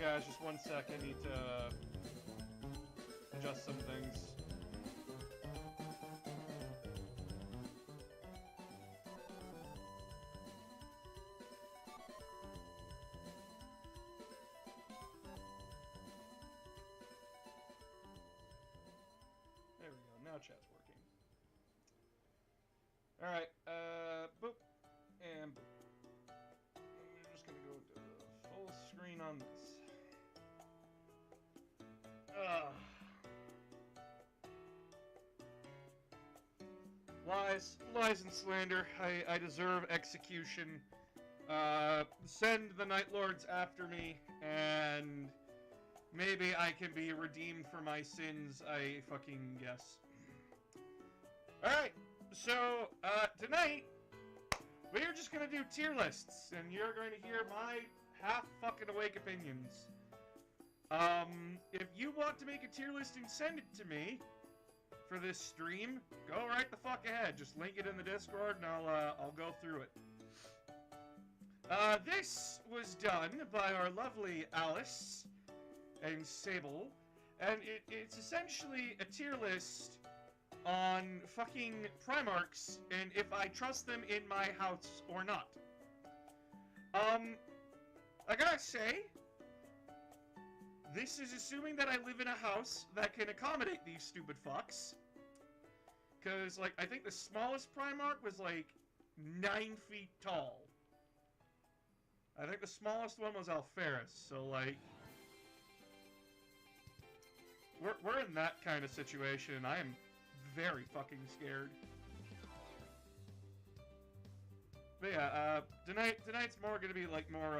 Yeah, it's just one sec. I need to adjust some things. There we go. Now chat's working. Alright, boop. And boop. I'm just gonna go to full screen on this. Lies and slander. I deserve execution. Send the Night Lords after me, and maybe I can be redeemed for my sins. I fucking guess. Alright, so, tonight, we're just gonna do tier lists, and you're going to hear my half-fucking-awake opinions. If you want to make a tier list and send it to me for this stream, go right the fuck ahead. Just link it in the Discord, and I'll go through it. This was done by our lovely Alice and Sable, and it's essentially a tier list on fucking Primarchs and if I trust them in my house or not. I gotta say, this is assuming that I live in a house that can accommodate these stupid fucks. Cause, like, I think the smallest Primarch was, like, 9 feet tall. I think the smallest one was Alferis, so, like... We're in that kind of situation, and I am very fucking scared. But yeah, tonight's more gonna be, like, more,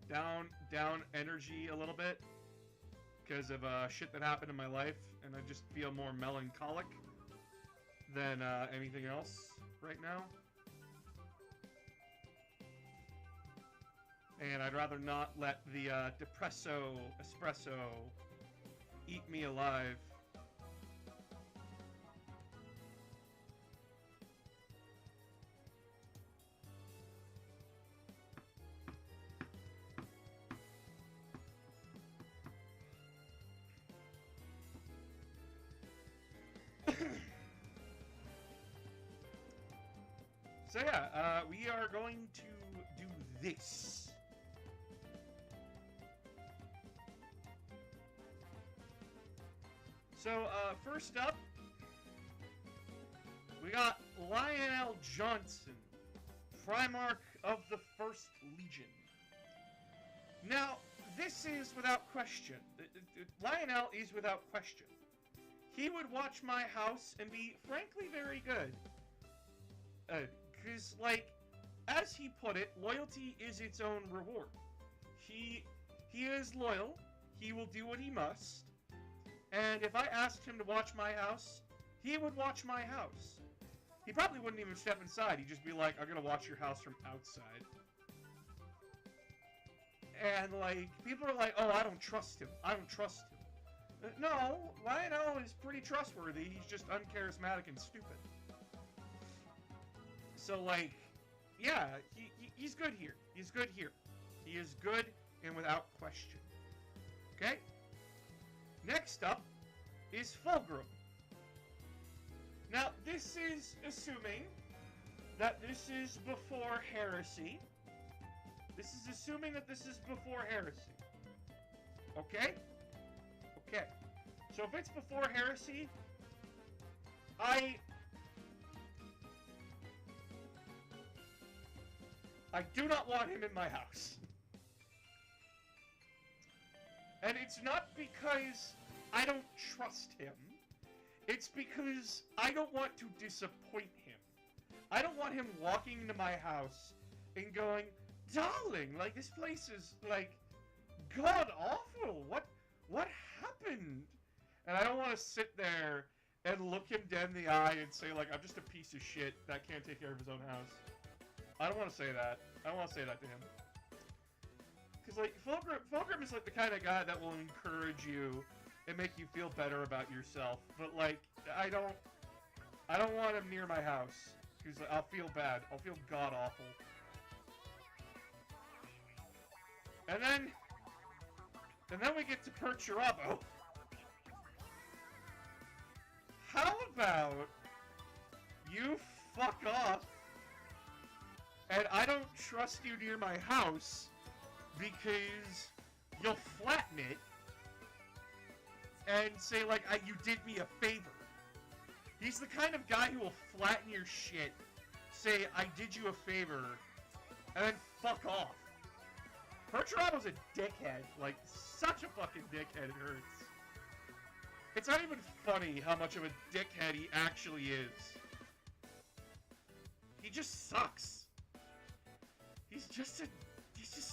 down energy a little bit. Because of, shit that happened in my life, and I just feel more melancholic than, anything else right now. And I'd rather not let the, espresso eat me alive. So yeah, we are going to do this. So, first up, we got Lionel Johnson, Primarch of the First Legion. Now, this is without question. Lionel is without question. He would watch my house and be, frankly, very good. Because, like, as he put it, loyalty is its own reward. He is loyal. He will do what he must. And if I asked him to watch my house, he would watch my house. He probably wouldn't even step inside. He'd just be like, I'm gonna watch your house from outside. And, like, people are like, oh, I don't trust him. I don't trust him. No, Lionel is pretty trustworthy. He's just uncharismatic and stupid. So, like, yeah, he's good here. He's good here. He is good and without question. Okay? Next up is Fulgrim. Now, this is assuming that this is before Heresy. This is assuming that this is before Heresy. Okay? Okay. So if it's before Heresy, I do not want him in my house. And it's not because I don't trust him. It's because I don't want to disappoint him. I don't want him walking into my house and going, darling, like, this place is, like, god-awful. What happened? And I don't want to sit there and look him dead in the eye and say, like, I'm just a piece of shit that can't take care of his own house. I don't want to say that. I don't want to say that to him. Because, like, Fulgrim is, like, the kind of guy that will encourage you and make you feel better about yourself. But, like, I don't want him near my house. Because I'll feel bad. I'll feel god-awful. And then we get to Perturabo. How about you fuck off and I don't trust you near my house because you'll flatten it and say, like, you did me a favor. He's the kind of guy who will flatten your shit, say, I did you a favor, and then fuck off. Perturabo's a dickhead. Like, such a fucking dickhead, it hurts. It's not even funny how much of a dickhead he actually is. He just sucks. He's just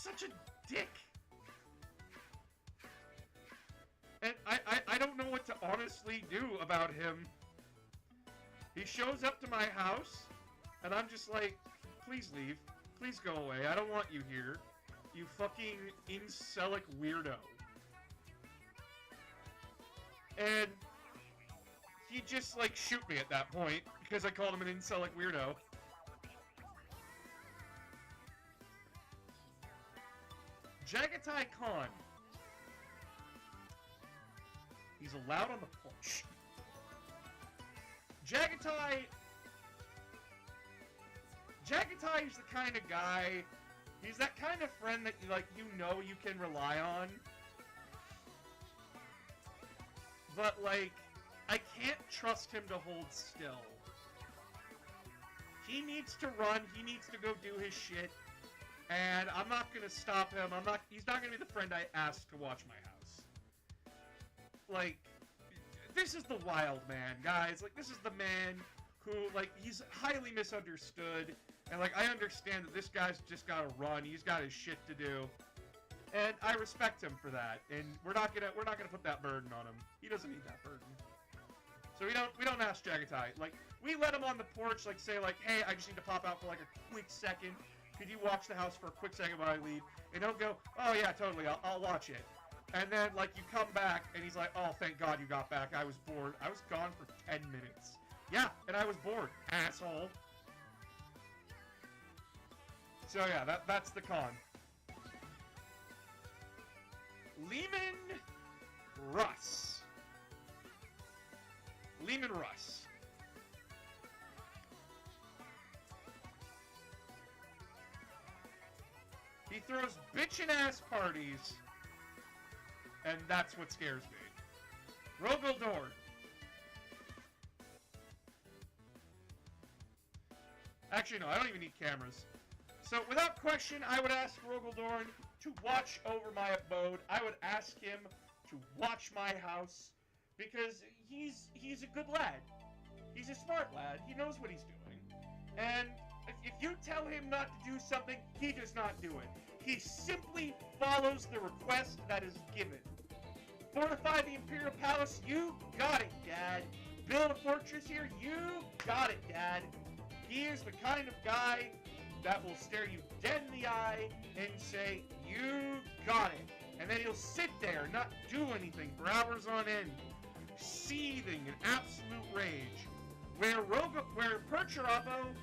such a dick. And I don't know what to honestly do about him. He shows up to my house, and I'm just like, please leave. Please go away. I don't want you here. You fucking incelic weirdo. And he just, like, shoot me at that point, because I called him an incelic weirdo. Jagatai Khan. He's allowed on the porch. Jagatai is the kind of guy, he's that kind of friend that you can rely on. But, like, I can't trust him to hold still. He needs to run, he needs to go do his shit, and I'm not gonna stop him. He's not gonna be the friend I asked to watch my house. Like, this is the wild man, guys. Like, this is the man who, like, he's highly misunderstood, and, like, I understand that this guy's just gotta run. He's got his shit to do, and I respect him for that. And we're not gonna put that burden on him. He doesn't need that burden. So we don't ask Jagatai. Like, we let him on the porch, like, say, like, hey, I just need to pop out for, like, a quick second. Could you watch the house for a quick second while I leave? And he'll go, oh yeah, totally, I'll watch it. And then, like, you come back, and he's like, oh, thank God you got back. I was bored. I was gone for 10 minutes. Yeah, and I was bored, asshole. So, yeah, that's the con. Lehman Russ. Lehman Russ. He throws bitchin' ass parties, and that's what scares me. Rogel Dorn. Actually, no, I don't even need cameras. So, without question, I would ask Rogel Dorn to watch over my abode. I would ask him to watch my house, because he's a good lad. He's a smart lad. He knows what he's doing. And if you tell him not to do something, he does not do it. He simply follows the request that is given. Fortify the Imperial Palace, you got it, Dad. Build a fortress here, you got it, Dad. He is the kind of guy that will stare you dead in the eye and say, you got it. And then he'll sit there, not do anything for hours on end, seething in absolute rage. Where Perturabo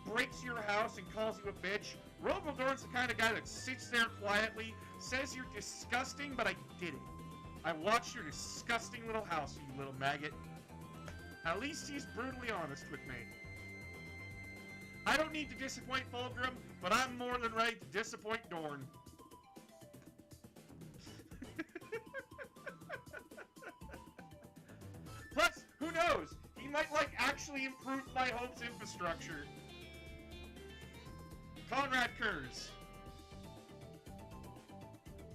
breaks your house and calls you a bitch, Rogel Dorn's the kind of guy that sits there quietly, says you're disgusting, but I did it. I watched your disgusting little house, you little maggot. At least he's brutally honest with me. I don't need to disappoint Fulgrim, but I'm more than ready to disappoint Dorn. Plus, who knows? He might, like, actually improve my home's infrastructure. Conrad Kurz.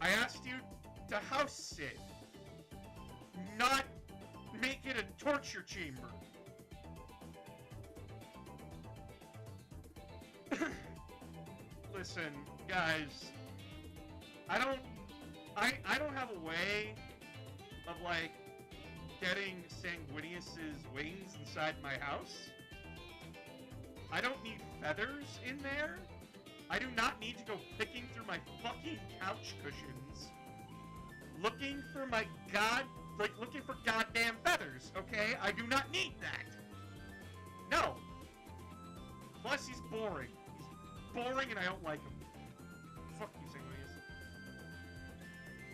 I asked you to house sit, not make it a torture chamber. Listen, guys, I don't have a way of, like, getting Sanguinius's wings inside my house. I don't need feathers in there. I do not need to go picking through my fucking couch cushions, looking for goddamn feathers, okay? I do not need that. No. Plus, he's boring. He's boring and I don't like him. Fuck you, Sanguinius.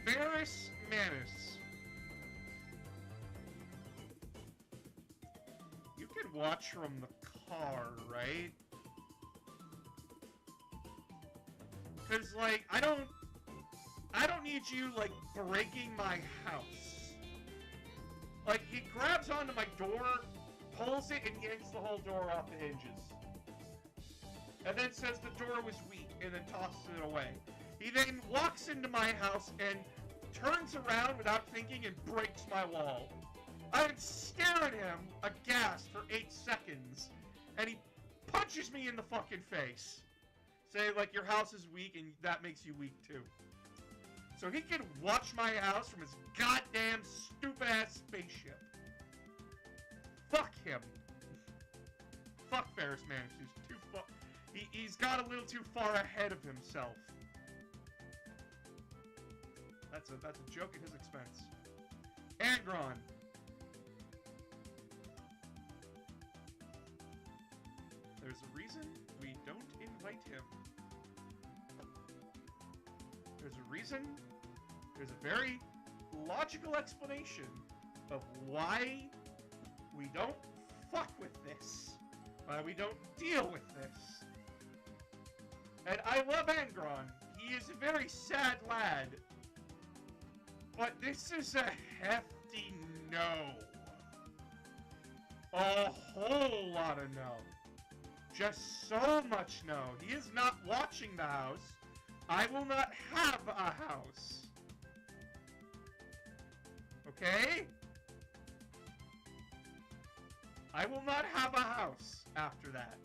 Ferris Manus. You can watch from the car, right? Cause like I don't need you like breaking my house. Like he grabs onto my door, pulls it, and yanks the whole door off the hinges. And then says the door was weak, and then tosses it away. He then walks into my house and turns around without thinking and breaks my wall. I would stare at him, aghast, for 8 seconds, and he punches me in the fucking face. Say, like, your house is weak, and that makes you weak, too. So he can watch my house from his goddamn stupid-ass spaceship. Fuck him. Fuck Ferris Manus, who's too far... He's got a little too far ahead of himself. That's a joke at his expense. Angron. There's a reason we don't invite him. There's a reason. There's a very logical explanation of why we don't fuck with this. Why we don't deal with this. And I love Angron. He is a very sad lad. But this is a hefty no. A whole lot of no. Just so much no. He is not watching the house. I will not have a house. Okay? I will not have a house after that.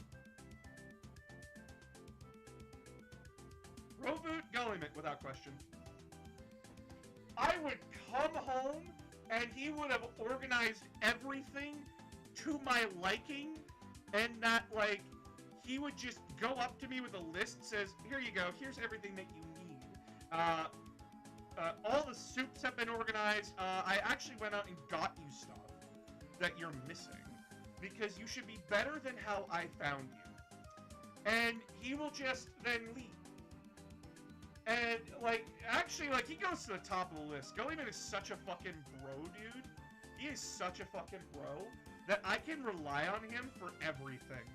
Roboot Gullymint, without question. I would come home and he would have organized everything to my liking, and not like he would just go up to me with a list, says, here you go, here's everything that you need. All the soups have been organized. I actually went out and got you stuff that you're missing, because you should be better than how I found you. And he will just then leave. And, like, actually, like, he goes to the top of the list. Gullymint is such a fucking bro, dude. He is such a fucking bro that I can rely on him for everything.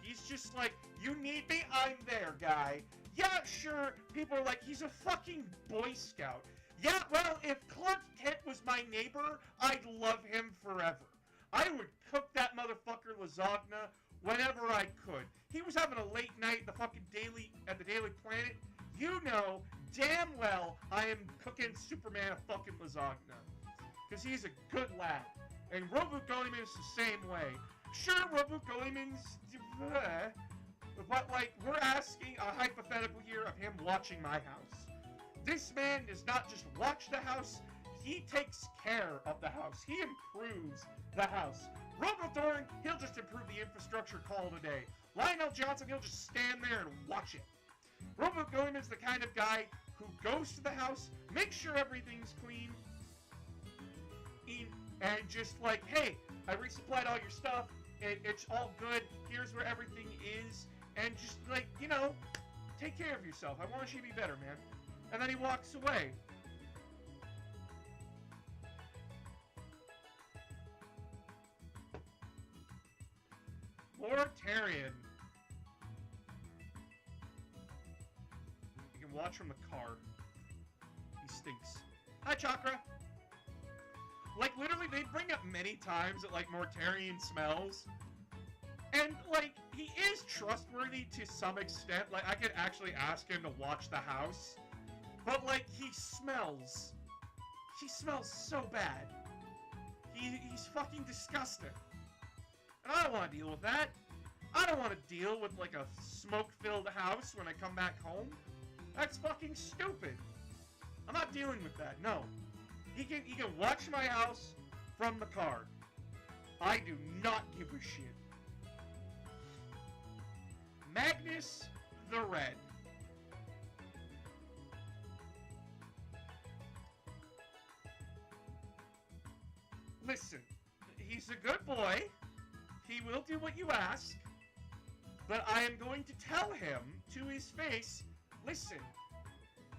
He's just like, you need me? I'm there, guy. Yeah, sure. People are like, he's a fucking Boy Scout. Yeah, well, if Clark Kent was my neighbor, I'd love him forever. I would cook that motherfucker lasagna whenever I could. He was having a late night at the Daily Planet. You know damn well I am cooking Superman a fucking lasagna. Because he's a good lad. And Roboot Gullymint is the same way. Sure, Roboot Gullymint's... but, like, we're asking a hypothetical here of him watching my house. This man does not just watch the house, he takes care of the house. He improves the house. Robo Thorn, he'll just improve the infrastructure call today. Lionel Johnson, he'll just stand there and watch it. Robo Gullymint is the kind of guy who goes to the house, makes sure everything's clean, and just like, hey, I resupplied all your stuff, it's all good, here's where everything is, and just like, you know, take care of yourself. I want you to be better, man. And then he walks away. Mortarion. You can watch from the car. He stinks. Hi, Chakra. Like, literally, they bring up many times that, like, Mortarion smells. And, like, he is trustworthy to some extent. Like, I could actually ask him to watch the house. But, like, he smells. He smells so bad. He's fucking disgusting. And I don't want to deal with that. I don't want to deal with, like, a smoke-filled house when I come back home. That's fucking stupid. I'm not dealing with that, no. He can watch my house from the car. I do not give a shit. Magnus the Red. Listen, he's a good boy. He will do what you ask. But I am going to tell him to his face, listen,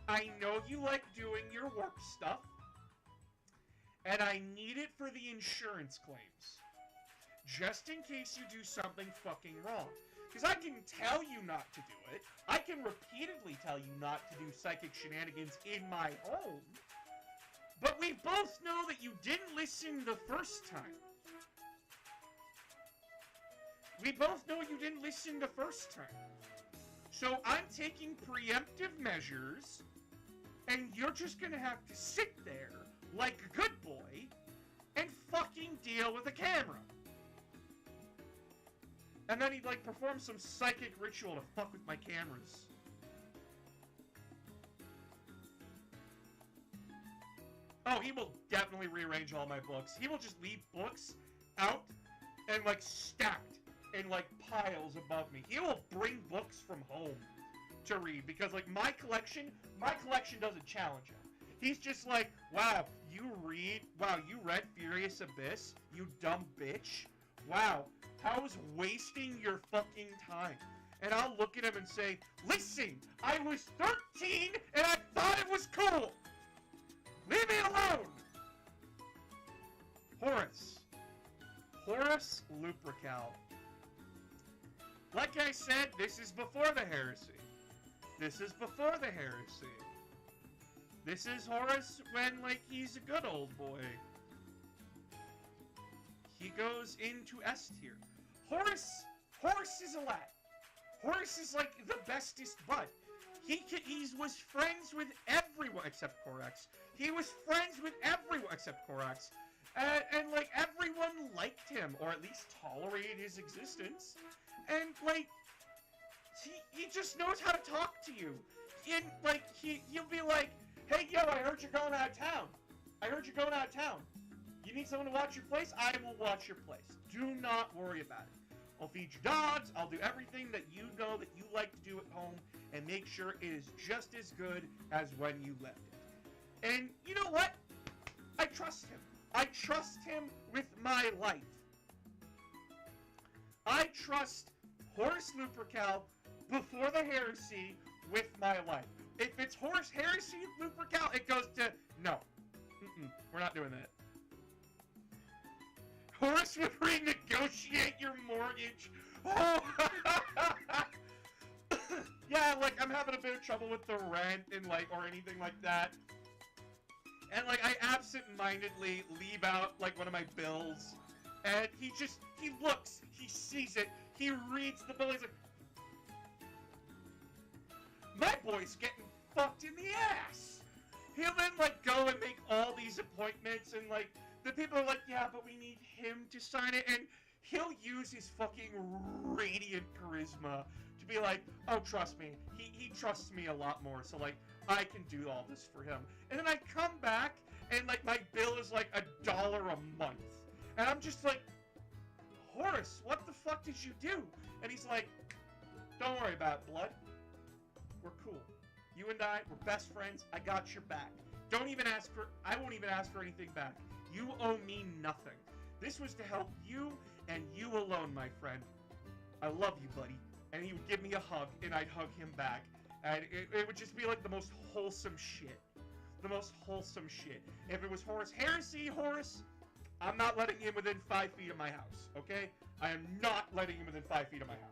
I know you like doing your work stuff, and I need it for the insurance claims. Just in case you do something fucking wrong. Because I can tell you not to do it. I can repeatedly tell you not to do psychic shenanigans in my home. But we both know that you didn't listen the first time. We both know you didn't listen the first time. So I'm taking preemptive measures, and you're just gonna have to sit there like a good boy and fucking deal with a camera. And then he'd, like, perform some psychic ritual to fuck with my cameras. Oh, he will definitely rearrange all my books. He will just leave books out and, like, stacked in, like, piles above me. He will bring books from home to read because, like, my collection doesn't challenge him. He's just like, wow, you read Furious Abyss, you dumb bitch. Wow, how's wasting your fucking time? And I'll look at him and say, listen, I was 13 and I thought it was cool. Leave me alone. Horus Lupercal. Like I said, this is before the heresy. This is Horus when, like, he's a good old boy. He goes into S tier. Horus is a lad. Horus is, like, the bestest bud. He was friends with everyone except Corax. He was friends with everyone except Corax. And, like, everyone liked him, or at least tolerated his existence. And, like, he just knows how to talk to you. And, like, he'll be like, hey, yo, I heard you're going out of town. You need someone to watch your place? I will watch your place. Do not worry about it. I'll feed your dogs. I'll do everything that you know that you like to do at home and make sure it is just as good as when you left it. And you know what? I trust him. I trust him with my life. I trust Horus Lupercal before the heresy with my life. If it's Horus Heresy Lupercal, it goes to no. We're not doing that. Horus would renegotiate your mortgage. Oh. Yeah, like, I'm having a bit of trouble with the rent and, like, or anything like that. And, like, I absent-mindedly leave out, like, one of my bills. And he looks, he sees it, he reads the bill, he's like, my boy's getting fucked in the ass. He'll then, like, go and make all these appointments, and, like, the people are like, yeah, but we need him to sign it, and he'll use his fucking radiant charisma to be like, oh, trust me, he trusts me a lot more, so, like, I can do all this for him. And then I come back, and, like, my bill is, like, $1 a month. And I'm just like, Horus, what the fuck did you do? And he's like, don't worry about it, blood. We're cool. You and I, we're best friends. I got your back. I won't even ask for anything back. You owe me nothing. This was to help you and you alone, my friend. I love you, buddy. And he would give me a hug, and I'd hug him back. And it would just be like the most wholesome shit. The most wholesome shit. If it was Horus Heresy, Horus, I'm not letting him within 5 feet of my house, okay? I am not letting him within 5 feet of my house.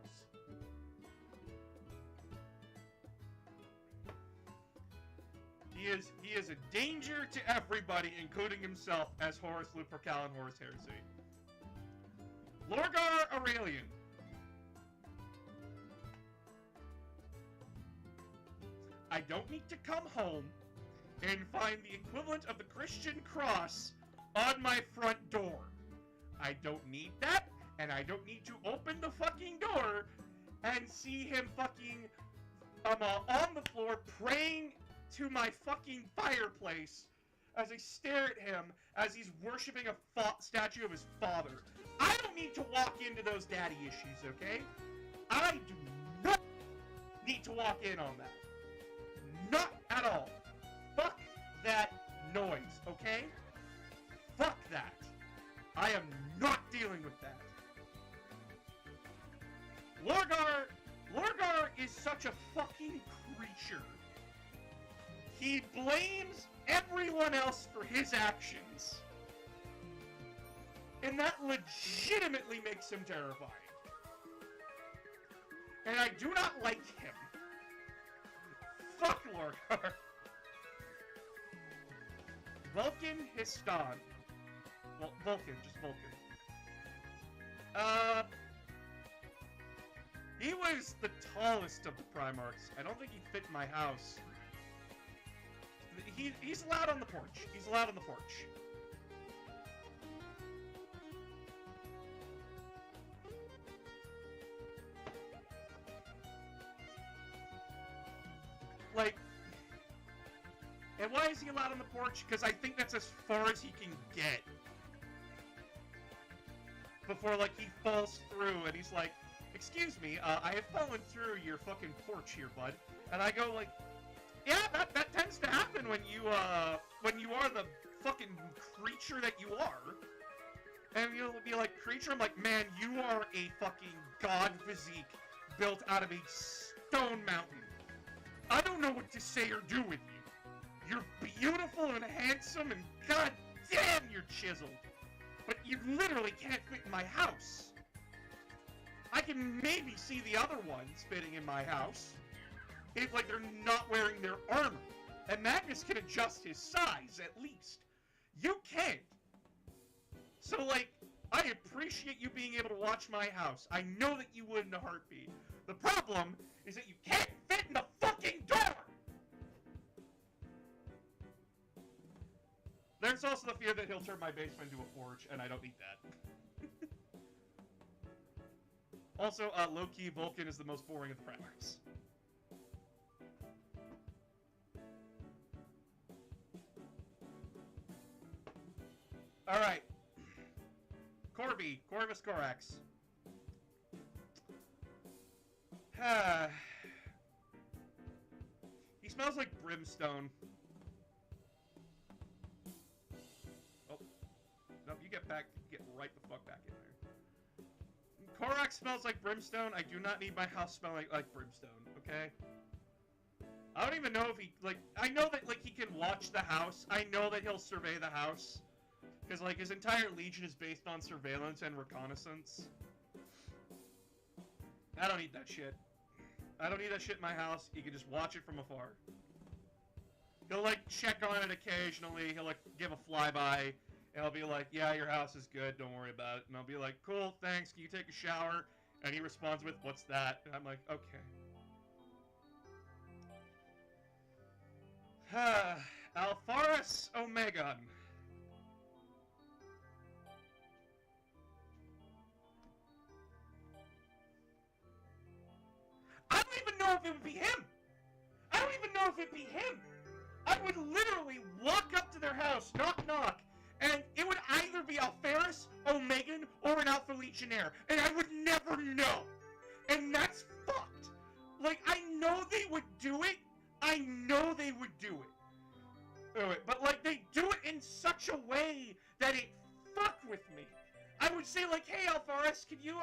He is a danger to everybody, including himself, as Horus Lupercal and Horus Heresy. Lorgar Aurelian. I don't need to come home and find the equivalent of the Christian cross on my front door. I don't need that, and I don't need to open the fucking door and see him fucking on the floor praying to my fucking fireplace as I stare at him as he's worshiping a statue of his father. I don't need to walk into those daddy issues, okay? I do not need to walk in on that. Not at all. Fuck that noise, okay? Fuck that. I am not dealing with that. Lorgar is such a fucking creature. he blames everyone else for his actions. And that legitimately makes him terrifying. And I do not like him. Fuck Lorkhar. Vulcan Histon. Well, Vulcan, just Vulcan. He was the tallest of the Primarchs. I don't think he fit in my house. He's allowed on the porch. He's allowed on the porch. Like, and why is he allowed on the porch? Because I think that's as far as he can get. Before, like, he falls through and he's like, excuse me, I have fallen through your fucking porch here, bud. And I go like, yeah, that tends to happen when you are the fucking creature that you are. And you'll be like, creature? I'm like, man, you are a fucking god physique built out of a stone mountain. I don't know what to say or do with you. You're beautiful and handsome and god damn you're chiseled. But you literally can't fit in my house. I can maybe see the other ones fitting in my house. If, like, they're not wearing their armor. And Magnus can adjust his size, at least. You can't. So, like, I appreciate you being able to watch my house. I know that you would in a heartbeat. The problem is that you can't fit in the fucking door! There's also the fear that he'll turn my basement into a forge, and I don't need that. Also, low-key, Vulcan is the most boring of the Primarchs. Alright. Corby, Corvus Corax. He smells like brimstone. Oh. No, you get right the fuck back in there. Korax smells like brimstone. I do not need my house smelling like brimstone, okay? I don't even know if he, like, I know that, like, he can watch the house. I know that he'll survey the house. Because, like, his entire legion is based on surveillance and reconnaissance. I don't need that shit. I don't need that shit in my house. He can just watch it from afar. He'll, like, check on it occasionally. He'll, like, give a flyby. And I'll be like, yeah, your house is good. Don't worry about it. And I'll be like, cool, thanks. Can you take a shower? And he responds with, what's that? And I'm like, okay. Alpharis Omegon. I don't even know if it would be him. I don't even know if it'd be him. I would literally walk up to their house, knock, knock, and it would either be Alpharis, Omegon, or an Alpha Legionnaire, and I would never know. And that's fucked. Like, I know they would do it. I know they would do it. But, like, they do it in such a way that it fucked with me. I would say, like, hey, Alpharis, could you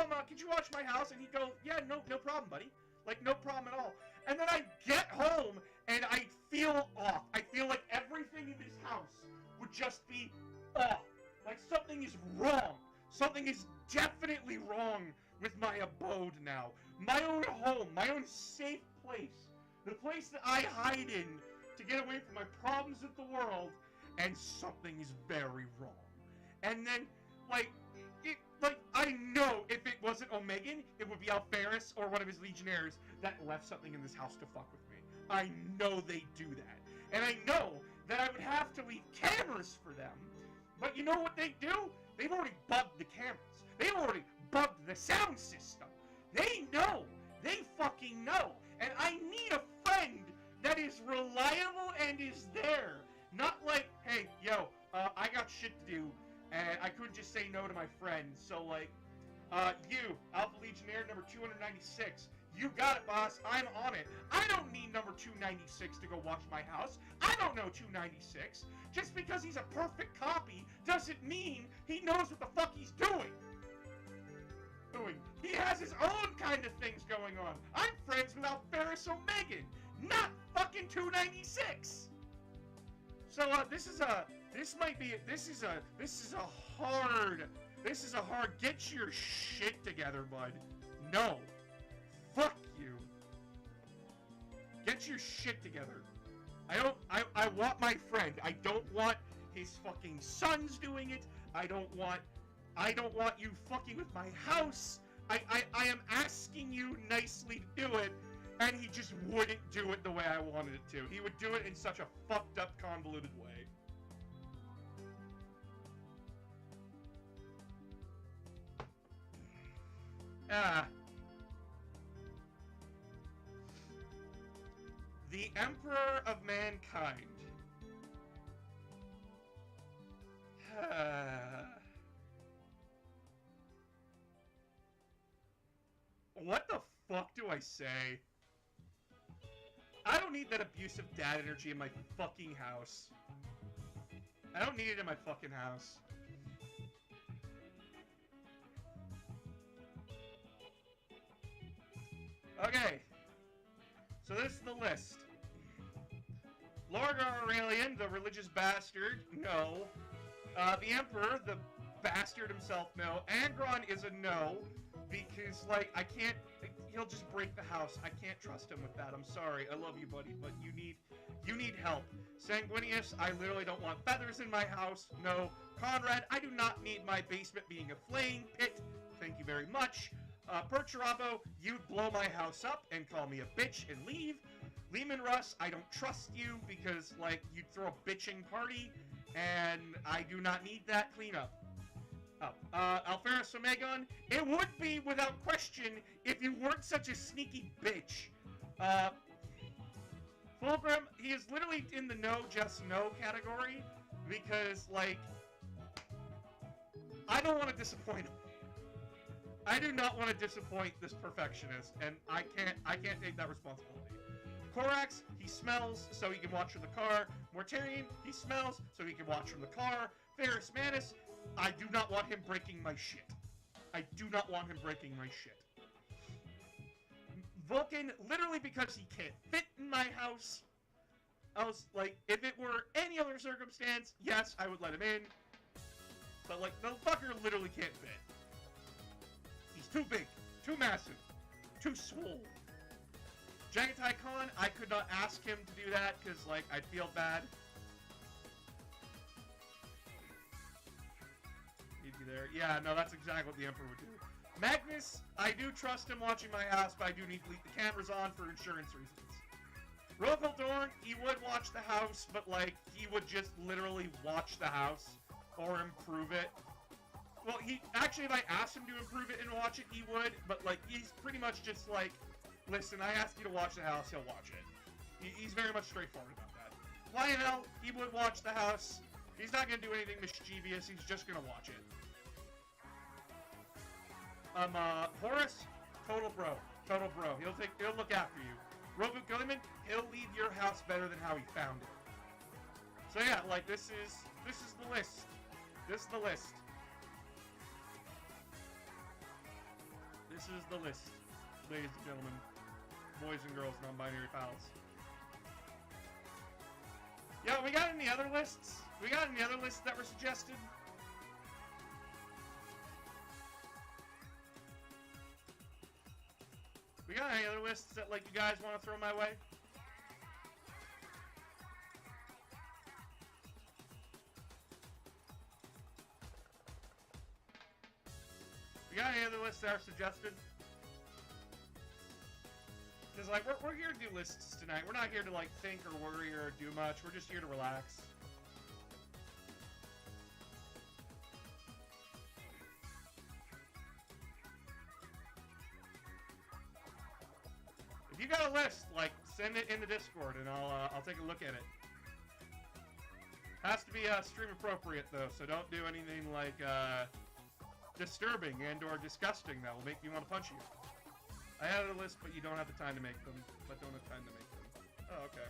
watch my house? And he'd go, yeah, no problem, buddy. Like, no problem at all. And then I'd get home, and I'd feel off. I feel like everything in this house would just be off. Like, something is wrong. Something is definitely wrong with my abode now. My own home, my own safe place. The place that I hide in to get away from my problems with the world, and something is very wrong. And then, like, I know if it wasn't Omegon, it would be Alpharis or one of his Legionnaires that left something in this house to fuck with me. I know they do that. And I know that I would have to leave cameras for them. But you know what they do? They've already bugged the cameras. They've already bugged the sound system. They know. They fucking know. And I need a friend that is reliable and is there. Not like, hey, yo, I got shit to do. And I couldn't just say no to my friends. So, like, you, Alpha Legionnaire number 296, you got it, boss. I'm on it. I don't need number 296 to go watch my house. I don't know 296. Just because he's a perfect copy doesn't mean he knows what the fuck he's doing. He has his own kind of things going on. I'm friends with Alpharis Omegon, not fucking 296. So this is a hard get your shit together, bud. No. Fuck you. Get your shit together. I want my friend. I don't want his fucking sons doing it. I don't want you fucking with my house. I am asking you nicely to do it, and he just wouldn't do it the way I wanted it to. He would do it in such a fucked up, convoluted way. The Emperor of Mankind. What the fuck do I say? I don't need that abusive dad energy in my fucking house. I don't need it in my fucking house. Okay. So this is the list. Lorgar Aurelian, the religious bastard, no. The Emperor, the bastard himself, no. Angron is a no, because, like, I can't... He'll just break the house. I can't trust him with that. I'm sorry. I love you, buddy, but you need help. Sanguinius, I literally don't want feathers in my house. No. Conrad, I do not need my basement being a flaying pit. Thank you very much. Perturabo, you'd blow my house up and call me a bitch and leave. Lehman Russ, I don't trust you because, like, you'd throw a bitching party, and I do not need that cleanup. Alferus Omegon, it would be without question if you weren't such a sneaky bitch. Fulgrim, he is literally in the no, just no category because, like, I don't want to disappoint him. I do not want to disappoint this perfectionist, and I can't take that responsibility. Korax, he smells, so he can watch from the car. Mortarian, he smells, so he can watch from the car. Ferris Manus, I do not want him breaking my shit. I do not want him breaking my shit. Vulcan, literally because he can't fit in my house. I was like, if it were any other circumstance, yes, I would let him in. But, like, the fucker literally can't fit. He's too big, too massive, too swole. Jagatai Khan, I could not ask him to do that, because, like, I'd feel bad. He'd be there. Yeah, no, that's exactly what the Emperor would do. Magnus, I do trust him watching my house, but I do need to leave the cameras on for insurance reasons. Rogal Dorn, he would watch the house, but, like, he would just literally watch the house or improve it. Well, actually, if I asked him to improve it and watch it, he would, but, like, he's pretty much just like, listen, I asked you to watch the house, he'll watch it. He's very much straightforward about that. Lionel, he would watch the house. He's not going to do anything mischievous, he's just going to watch it. Horace, total bro. Total bro. He'll look after you. Robu Gilliman, he'll leave your house better than how he found it. So yeah, like, this is the list. This is the list. This is the list, ladies and gentlemen, boys and girls, non-binary pals. Yeah, we got any other lists? We got any other lists that were suggested? We got any other lists that, like, you guys want to throw my way? We got any other lists that are suggested? Because, like, we're here to do lists tonight. We're not here to, like, think or worry or do much. We're just here to relax. If you got a list, like, send it in the Discord and I'll take a look at it. Has to be stream appropriate though, so don't do anything like disturbing and or disgusting that will make me want to punch you. I had a list, but you don't have the time to make them. Oh, okay.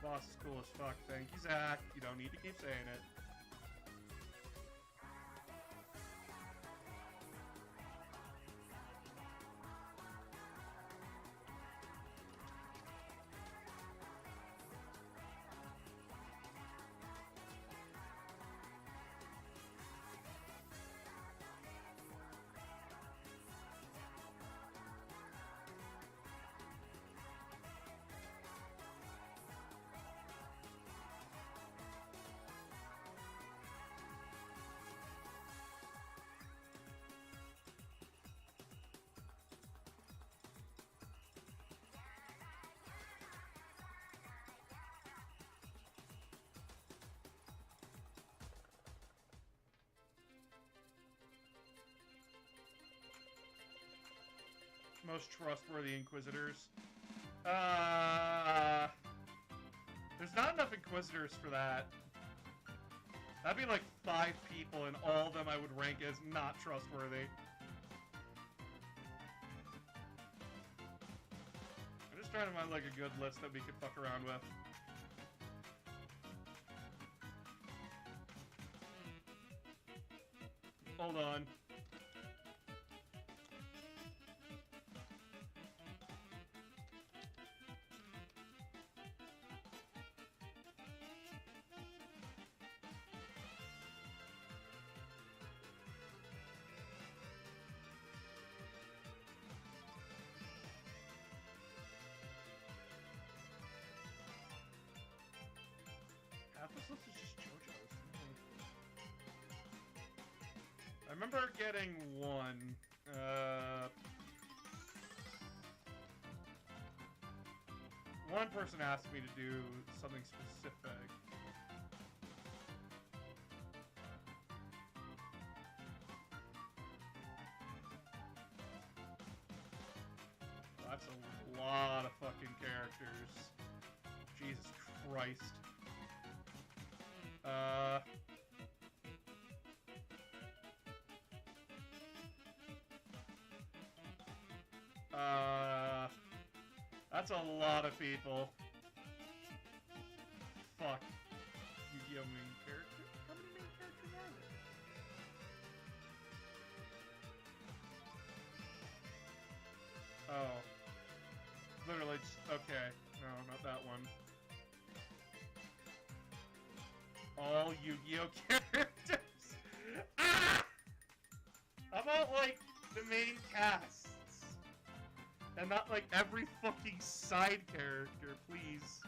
Boss is cool as fuck. Thank you, Zach. You don't need to keep saying it. most trustworthy Inquisitors. There's not enough Inquisitors for that. That'd be like 5 people, and all of them I would rank as not trustworthy. I'm just trying to find like a good list that we could fuck around with. Hold on. Half this list is just JoJo's. I remember getting one. One person asked me to do something specific. That's a lot of fucking characters. Jesus Christ. That's a lot of people. Fuck. Yu-Gi-Oh! Main character? How many main characters are there? Oh. Literally just, okay. No, not that one. All Yu-Gi-Oh! Characters! Ah! How about, like, the main casts? And not, like, every fucking side character, please.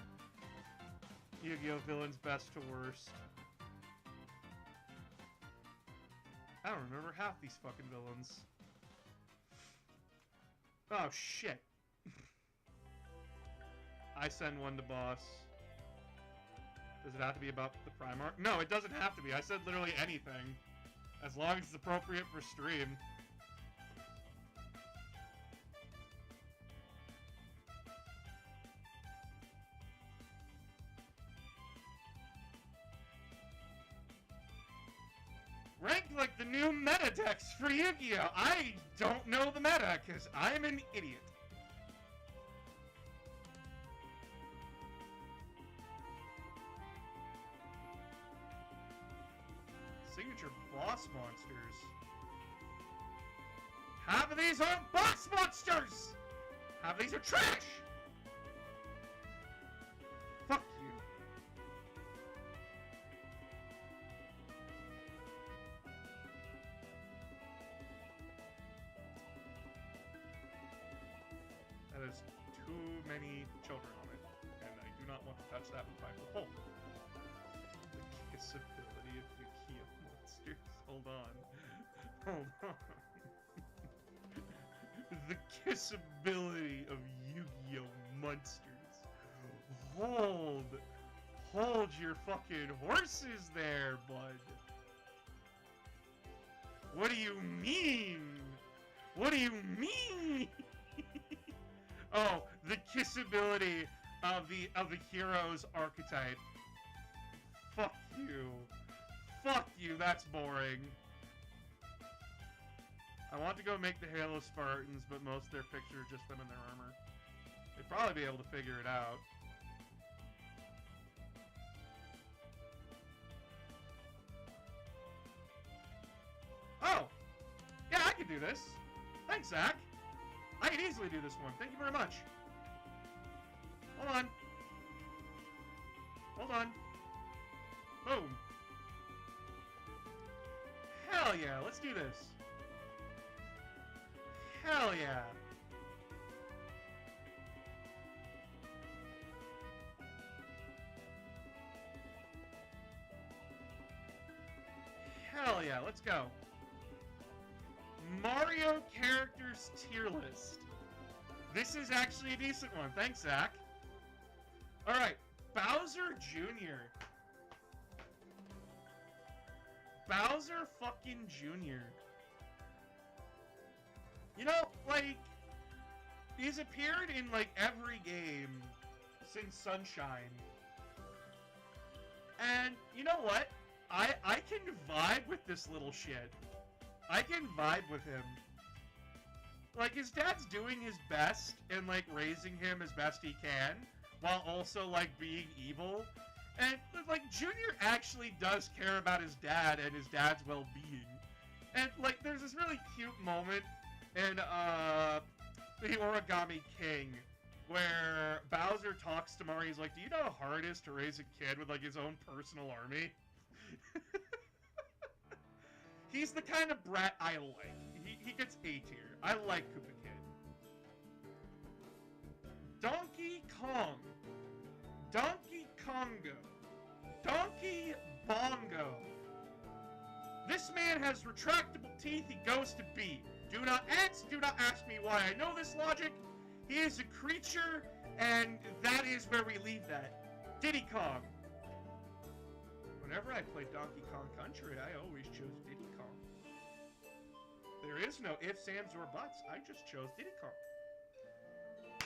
Yu-Gi-Oh! Villains best to worst. I don't remember half these fucking villains. Oh, shit. I send one to boss. Does it have to be about the Primarch? No, it doesn't have to be. I said literally anything. As long as it's appropriate for stream. Ranked like the new meta decks for Yu-Gi-Oh! I don't know the meta, because I'm an idiot. Signature boss monsters. Half of these aren't boss monsters! Half of these are trash! Fuck you. That is too many children on it, and I do not want to touch that with my hole. The kissability of the Kia monsters. Hold on. Hold on. The kissability of Yu-Gi-Oh! Monsters. Hold your fucking horses there, bud. What do you mean? What do you mean? Oh, the kissability of the hero's archetype. Fuck you. Fuck you, that's boring. I want to go make the Halo Spartans, but most of their pictures are just them in their armor. They'd probably be able to figure it out. Oh! Yeah, I can do this. Thanks, Zach. I can easily do this one. Thank you very much. Hold on. Hold on. Boom. Hell yeah, let's do this. Hell yeah. Hell yeah, let's go. Mario characters tier list. This is actually a decent one. Thanks, Zach. Alright, Bowser Jr. Bowser fucking Jr. You know, like, He's appeared in, like, every game since Sunshine. And, you know what? I can vibe with this little shit. I can vibe with him. Like, his dad's doing his best and, like, raising him as best he can, while also, like, being evil. And, like, Junior actually does care about his dad and his dad's well-being. And, like, there's this really cute moment in, the Origami King, where Bowser talks to Mario. He's like, do you know how hard it is to raise a kid with, like, his own personal army? He's the kind of brat I like. He gets A tier. I like Koopa Kid. Donkey Kong. Donkey Kongo. Donkey Bongo. This man has retractable teeth. He goes to B. Do not ask me why I know this logic. He is a creature, and that is where we leave that. Diddy Kong. Whenever I played Donkey Kong Country, I always chose Diddy Kong. There is no ifs, ands, or buts. I just chose Diddy Kong.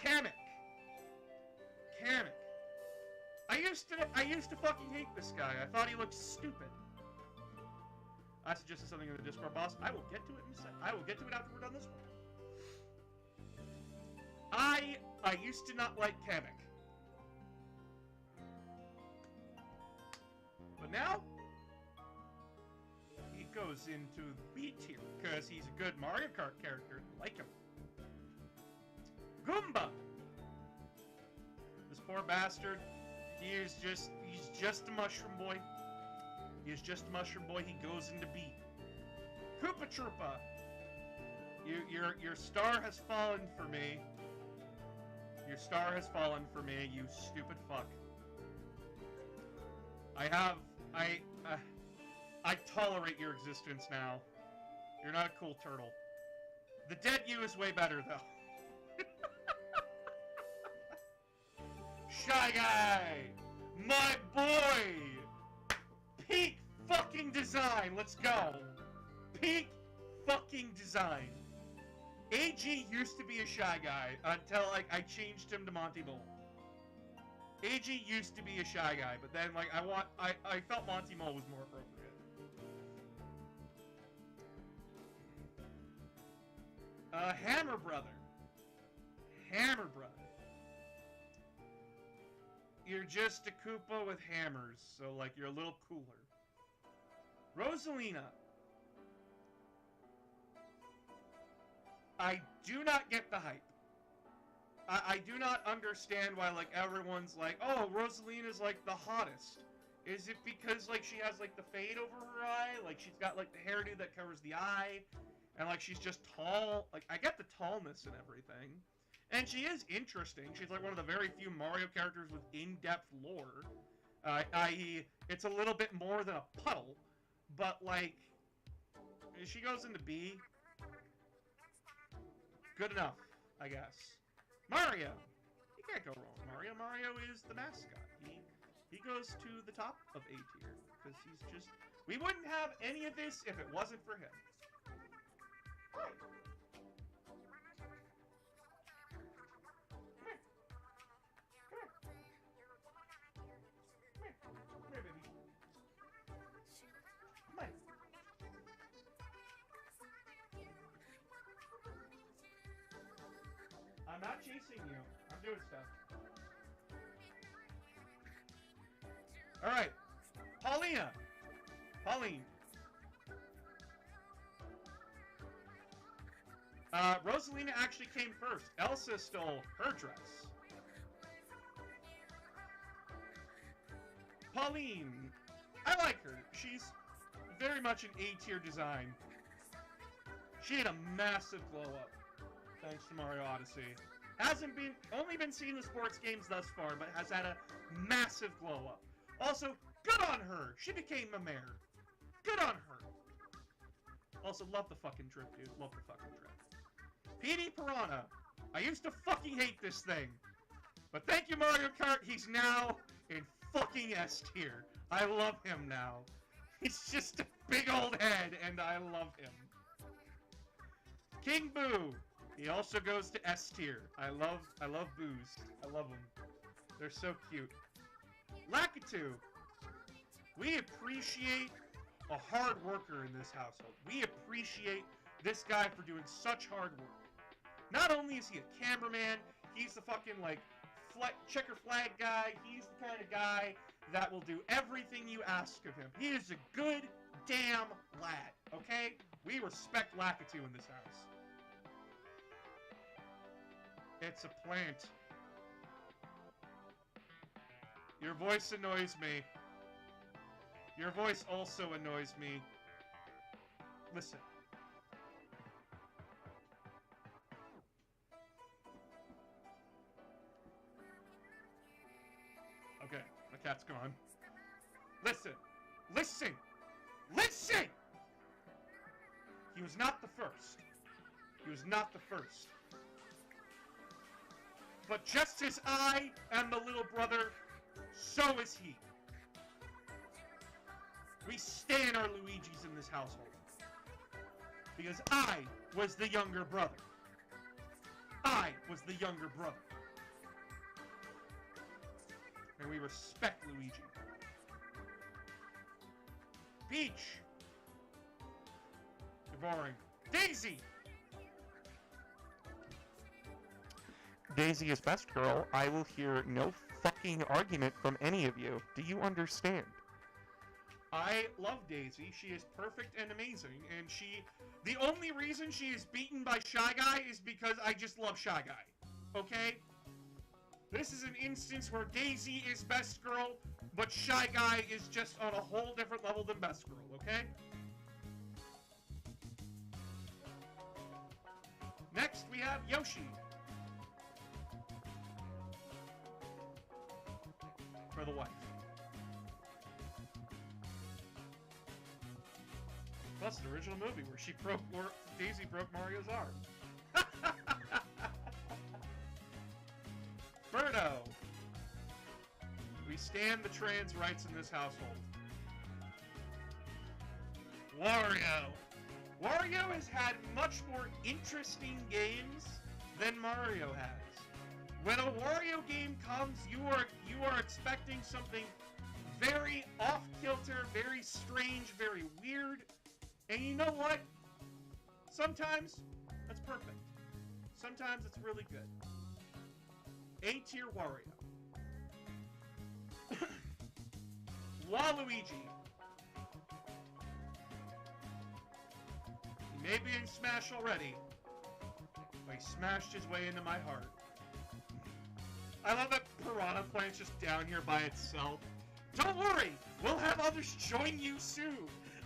Kamek. Kamek. I used to fucking hate this guy. I thought he looked stupid. I suggested something in the Discord, boss. I will get to it in a second. I will get to it after we're done this one. I used to not like Kamek. But now, he goes into B tier, because he's a good Mario Kart character. I like him. Goomba! This poor bastard, he's just a mushroom boy. He's just a mushroom boy. He goes into B. Koopa Troopa! Your star has fallen for me. Your star has fallen for me, you stupid fuck. I tolerate your existence now. You're not a cool turtle. The dead you is way better, though. Shy Guy! My boy! Peak fucking design! Let's go! Peak fucking design. AG used to be a Shy Guy until, like, I changed him to Monty Mole. AG used to be a Shy Guy, but then, like, I felt Monty Mole was more appropriate. Hammer Brother. Hammer Brother. You're just a Koopa with hammers, so, like, you're a little cooler. Rosalina. I do not get the hype. I do not understand why, like, everyone's like, oh, Rosalina's, like, the hottest. Is it because, like, she has, like, the fade over her eye? Like, she's got, like, the hairdo that covers the eye? And, like, she's just tall? Like, I get the tallness and everything. And she is interesting. She's, like, one of the very few Mario characters with in-depth lore. I.e., it's a little bit more than a puddle. But, like, she goes into B. Good enough, I guess. Mario! You can't go wrong with Mario. Mario is the mascot. He goes to the top of A tier. Because he's just... We wouldn't have any of this if it wasn't for him. Hi. I'm not chasing you. I'm doing stuff. Alright. Paulina. Pauline. Rosalina actually came first. Elsa stole her dress. Pauline. I like her. She's very much an A-tier design. She had a massive glow-up. Thanks to Mario Odyssey. Only been seen in the sports games thus far, but has had a massive glow-up. Also, good on her! She became a mayor. Good on her! Also, love the fucking drip, dude. Love the fucking drip. PD Piranha. I used to fucking hate this thing. But thank you, Mario Kart. He's now in fucking S tier. I love him now. He's just a big old head, and I love him. King Boo. He also goes to S tier. I love Boos. I love them. They're so cute. Lakitu. We appreciate a hard worker in this household. We appreciate this guy for doing such hard work. Not only is he a cameraman, he's the fucking, like, checker flag guy. He's the kind of guy that will do everything you ask of him. He is a good damn lad, okay? We respect Lakitu in this house. It's a plant. Your voice annoys me. Your voice also annoys me. Listen. Okay, the cat's gone. Listen! Listen! Listen! He was not the first. He was not the first. But just as I am the little brother, so is he. We stan our Luigis in this household. Because I was the younger brother. I was the younger brother. And we respect Luigi. Peach! You're boring. Daisy! Daisy is best girl. I will hear no fucking argument from any of you. Do you understand? I love Daisy. She is perfect and amazing, and the only reason she is beaten by Shy Guy is because I just love Shy Guy. Okay? This is an instance where Daisy is best girl, but Shy Guy is just on a whole different level than best girl, okay? Next, we have Yoshi. For the wife. Plus the original movie where Daisy broke Mario's arm. Birdo. We stand the trans rights in this household. Wario. Wario has had much more interesting games than Mario has. When a Wario game comes, you are expecting something very off-kilter, very strange, very weird. And you know what? Sometimes that's perfect. Sometimes it's really good. A-tier Wario. Waluigi. He may be in Smash already, but he smashed his way into my heart. I love that Piranha Plant's just down here by itself. Don't worry, we'll have others join you soon.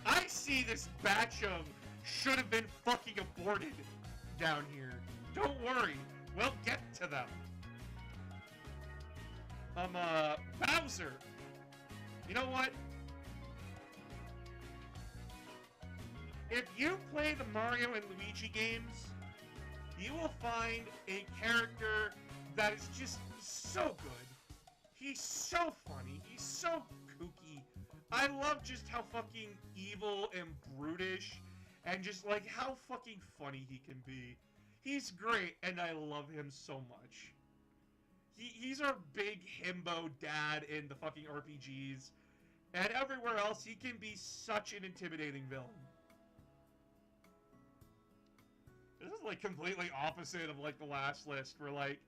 I see this batch of should have been fucking aborted down here. Don't worry, we'll get to them. Bowser. You know what? If you play the Mario and Luigi games, you will find a character that is just so good. He's so funny. He's so kooky. I love just how fucking evil and brutish and just like how fucking funny he can be. He's great and I love him so much. He's our big himbo dad in the fucking RPGs. And everywhere else, he can be such an intimidating villain. This is like completely opposite of like the last list where like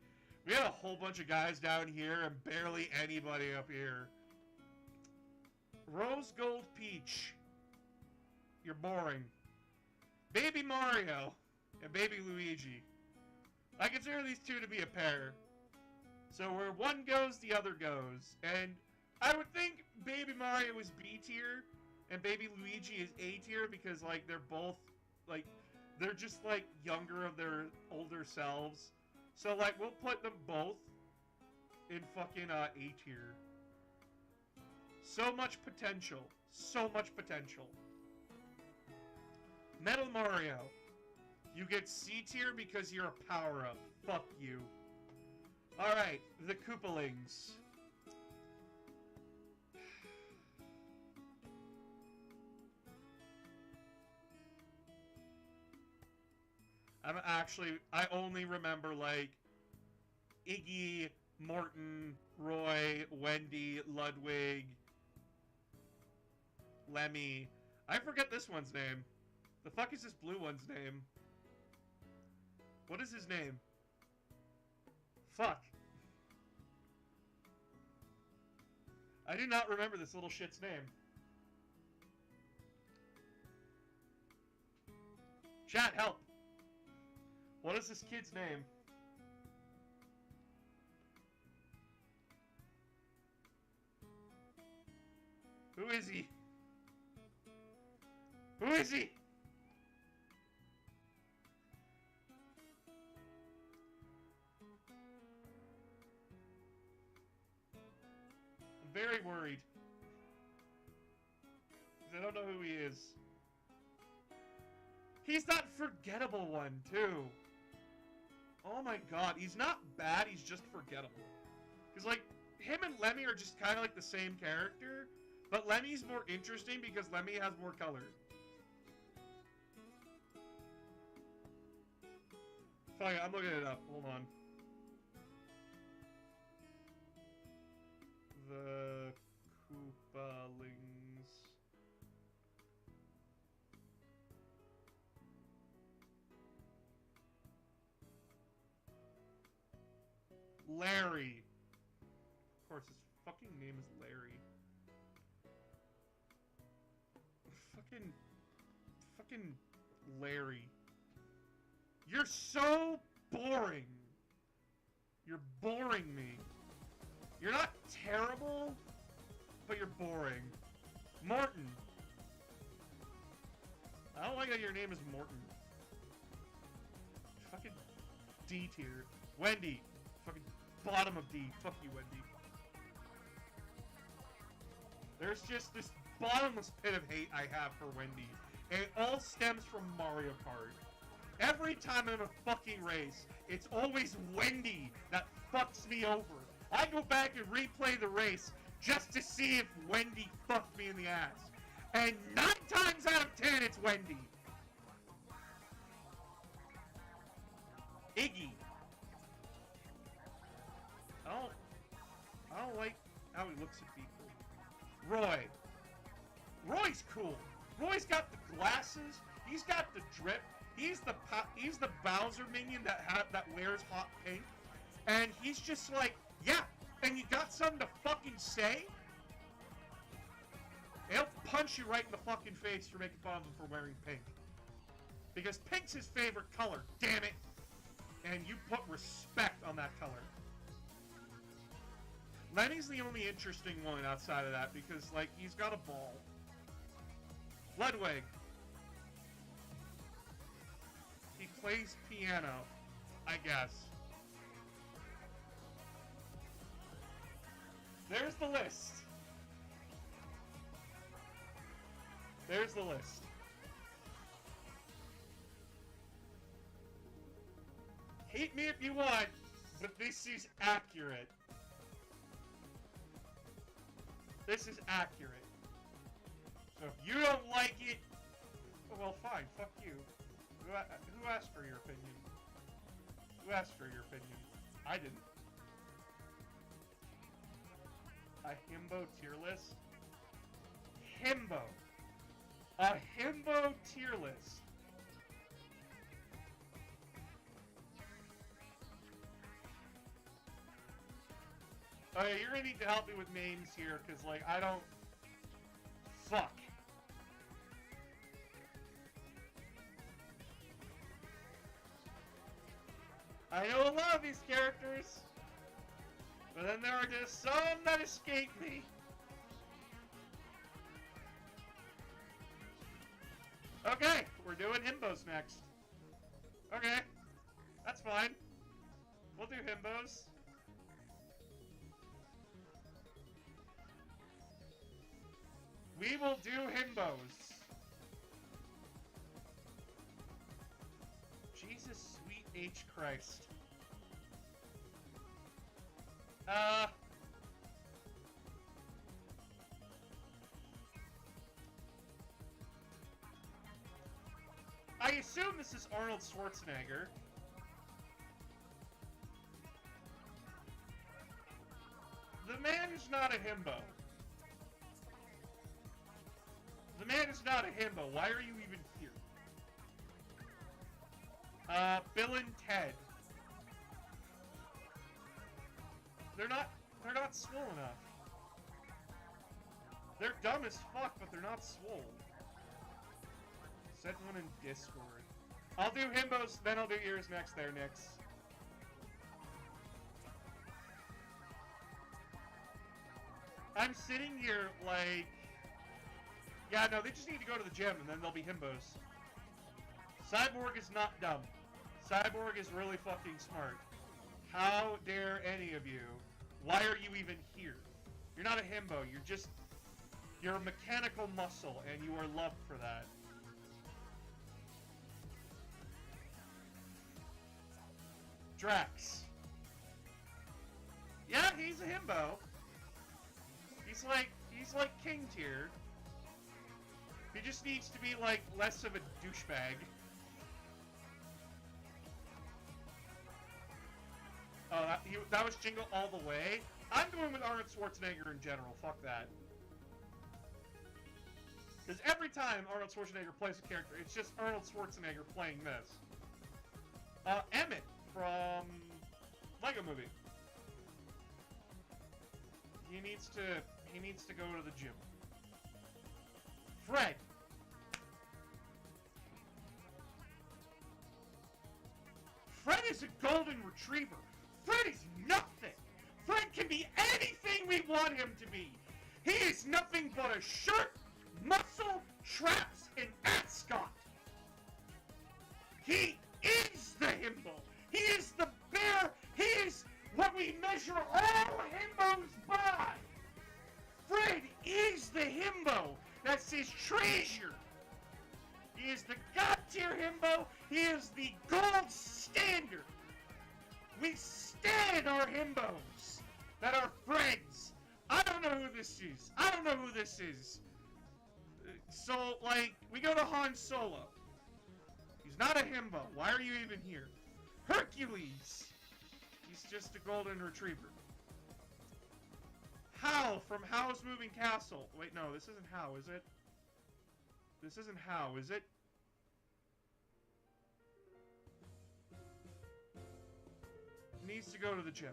we had a whole bunch of guys down here and barely anybody up here. Rose Gold Peach. You're boring. Baby Mario and Baby Luigi. I consider these two to be a pair. So where one goes, the other goes. And I would think Baby Mario is B tier and Baby Luigi is A tier because like they're both like they're just like younger of their older selves. So like we'll put them both in fucking A tier. So much potential. So much potential. Metal Mario. You get C tier because you're a power-up. Fuck you. Alright, the Koopalings. I only remember, like, Iggy, Morton, Roy, Wendy, Ludwig, Lemmy. I forget this one's name. The fuck is this blue one's name? What is his name? Fuck. I do not remember this little shit's name. Chat, help! What is this kid's name? Who is he? Who is he? I'm very worried. I don't know who he is. He's that forgettable one, too. Oh my god, he's not bad, he's just forgettable. Because, like, him and Lemmy are just kind of like the same character, but Lemmy's more interesting because Lemmy has more color. Fuck it, I'm looking it up. Hold on. The Koopalings. Larry. Of course, his fucking name is Larry. Fucking Larry. You're so boring. You're boring me. You're not terrible, but you're boring. Morton. I don't like that your name is Morton. Fucking D tier. Wendy. Fucking bottom of D. Fuck you, Wendy. There's just this bottomless pit of hate I have for Wendy. And it all stems from Mario Kart. Every time I'm in a fucking race, it's always Wendy that fucks me over. I go back and replay the race just to see if Wendy fucked me in the ass. And 9 times out of 10, it's Wendy. Iggy. I don't like how he looks at people. Roy. Roy's cool. Roy's got the glasses. He's got the drip. He's the Bowser minion that wears hot pink. And he's just like, yeah, and you got something to fucking say? He'll punch you right in the fucking face for making fun of him for wearing pink. Because pink's his favorite color, damn it. And you put respect on that color. Lenny's the only interesting one outside of that because, like, he's got a ball. Ludwig. He plays piano, I guess. There's the list. There's the list. Hate me if you want, but this is accurate. This is accurate. So if you don't like it, well, fine, fuck you. Who asked for your opinion? Who asked for your opinion? I didn't. A himbo tier list? Himbo. A himbo tier list. Okay, you're gonna need to help me with names here, because, like, I don't... Fuck. I know a lot of these characters, but then there are just some that escape me. Okay, we're doing himbos next. Okay, that's fine. We'll do himbos. We will do himbos. Jesus, sweet H. Christ. I assume this is Arnold Schwarzenegger. The man is not a himbo. The man is not a himbo. Why are you even here? Bill and Ted. They're not swole enough. They're dumb as fuck, but they're not swole. Send one in Discord. I'll do himbos, then I'll do yours next there, Nix. I'm sitting here like... Yeah, no, they just need to go to the gym, and then they'll be himbos. Cyborg is not dumb. Cyborg is really fucking smart. How dare any of you? Why are you even here? You're not a himbo, you're a mechanical muscle, and you are loved for that. Drax. Yeah, he's a himbo. He's like king tier. He just needs to be like less of a douchebag. Oh, that was Jingle all the way? I'm going with Arnold Schwarzenegger in general. Fuck that. Because every time Arnold Schwarzenegger plays a character, it's just Arnold Schwarzenegger playing this. Emmett from Lego Movie. He needs to go to the gym. Fred. Fred is a golden retriever. Fred is nothing. Fred can be anything we want him to be. He is nothing but a shirt, muscle, traps, and ascot. He is the himbo. He is the bear. He is what we measure all himbos by. Fred is the himbo. That's his treasure. He is the god tier himbo. He is the gold standard. We stand our himbos that are friends. I don't know who this is. I don't know who this is. So, like, we go to Han Solo. He's not a himbo. Why are you even here? Hercules. He's just a golden retriever. Hal from Howl's Moving Castle. Wait, no, this isn't How, is it? This isn't How, is it? Needs to go to the gym.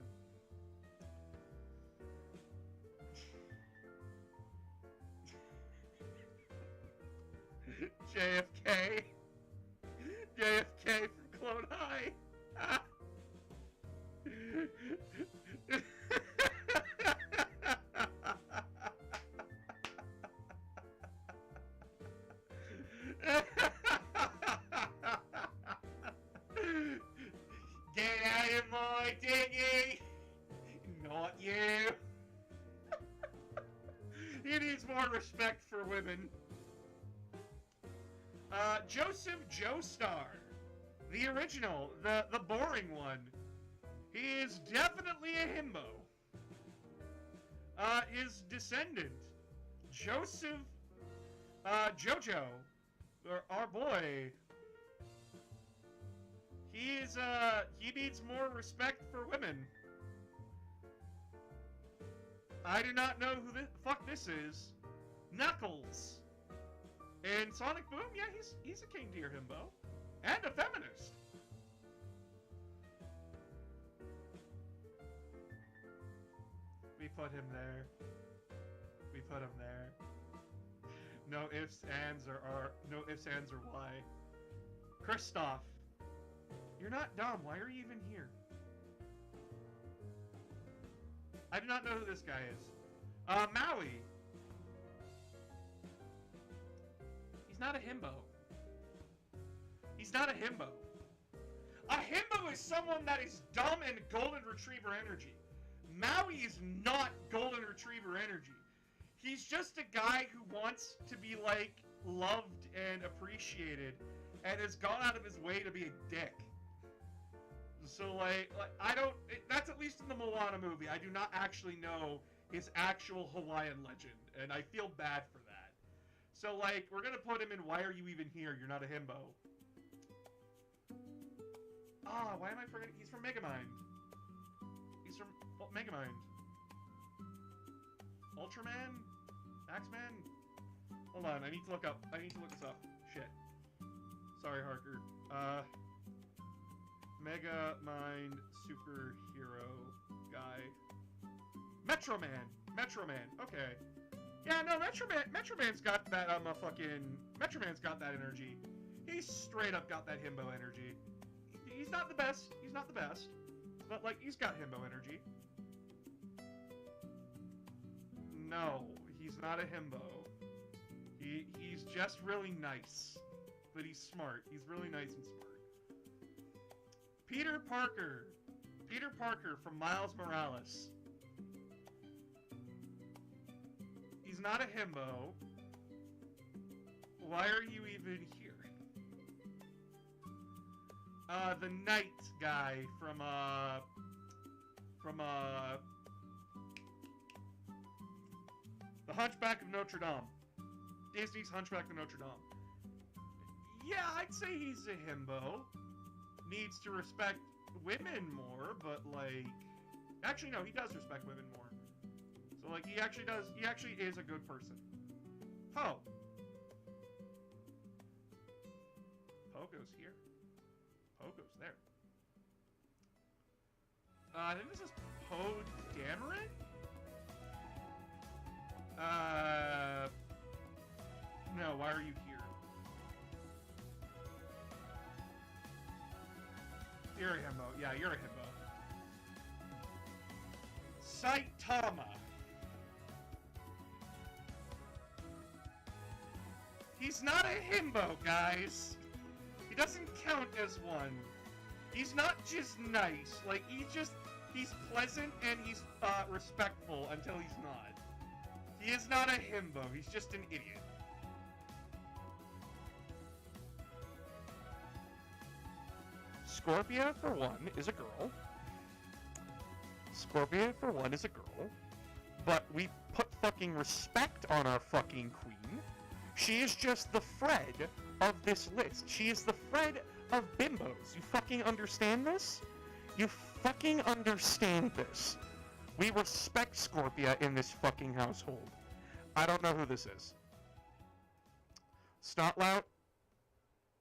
JFK. JFK from Clone High. Get out of my dinghy! Not you! He needs more respect for women. Joseph Joestar. The original. The boring one. He is definitely a himbo. His descendant. Joseph... Jojo. Our boy. He needs more respect for women. I do not know who the fuck this is. Knuckles. And Sonic Boom, yeah, he's a king tier himbo. And a feminist. We put him there. We put him there. No ifs, ands, or no ifs, ands, or why. Kristoff. You're not dumb. Why are you even here? I do not know who this guy is. Maui. He's not a himbo. He's not a himbo. A himbo is someone that is dumb and golden retriever energy. Maui is not golden retriever energy. He's just a guy who wants to be, like, loved and appreciated and has gone out of his way to be a dick. So, like I don't... That's at least in the Moana movie. I do not actually know his actual Hawaiian legend, and I feel bad for that. So, like, we're gonna put him in Why Are You Even Here? You're not a himbo. why am I forgetting? He's from Megamind. He's from Megamind. Ultraman? Axeman? Hold on, I need to look this up. Shit. Sorry, Harker. Megamind superhero guy. Metroman. Okay. Yeah, no, Metroman's got that, Metroman's got that energy. He's straight up got that himbo energy. He's not the best, but, like, he's got himbo energy. No, he's not a himbo. He's just really nice. But he's smart. He's really nice and smart. Peter Parker. Peter Parker from Miles Morales. He's not a himbo. Why are you even here? The Knight guy from The Hunchback of Notre Dame. Disney's Hunchback of Notre Dame. Yeah, I'd say he's a himbo. Needs to respect women more, but, like... Actually, no, he does respect women more. So, like, he actually is a good person. Poe. Pogo's here. Pogo's there. I think this is Poe Dameron? No, why are you here? You're a himbo. Yeah, you're a himbo. Saitama. He's not a himbo, guys. He doesn't count as one. He's not just nice. Like, he's pleasant and he's respectful until he's not. He is not a himbo. He's just an idiot. Scorpia, for one, is a girl. Scorpia, for one, is a girl. But we put fucking respect on our fucking queen. She is just the Fred of this list. She is the Fred of bimbos. You fucking understand this? You fucking understand this. We respect Scorpia in this fucking household. I don't know who this is. Snotlout?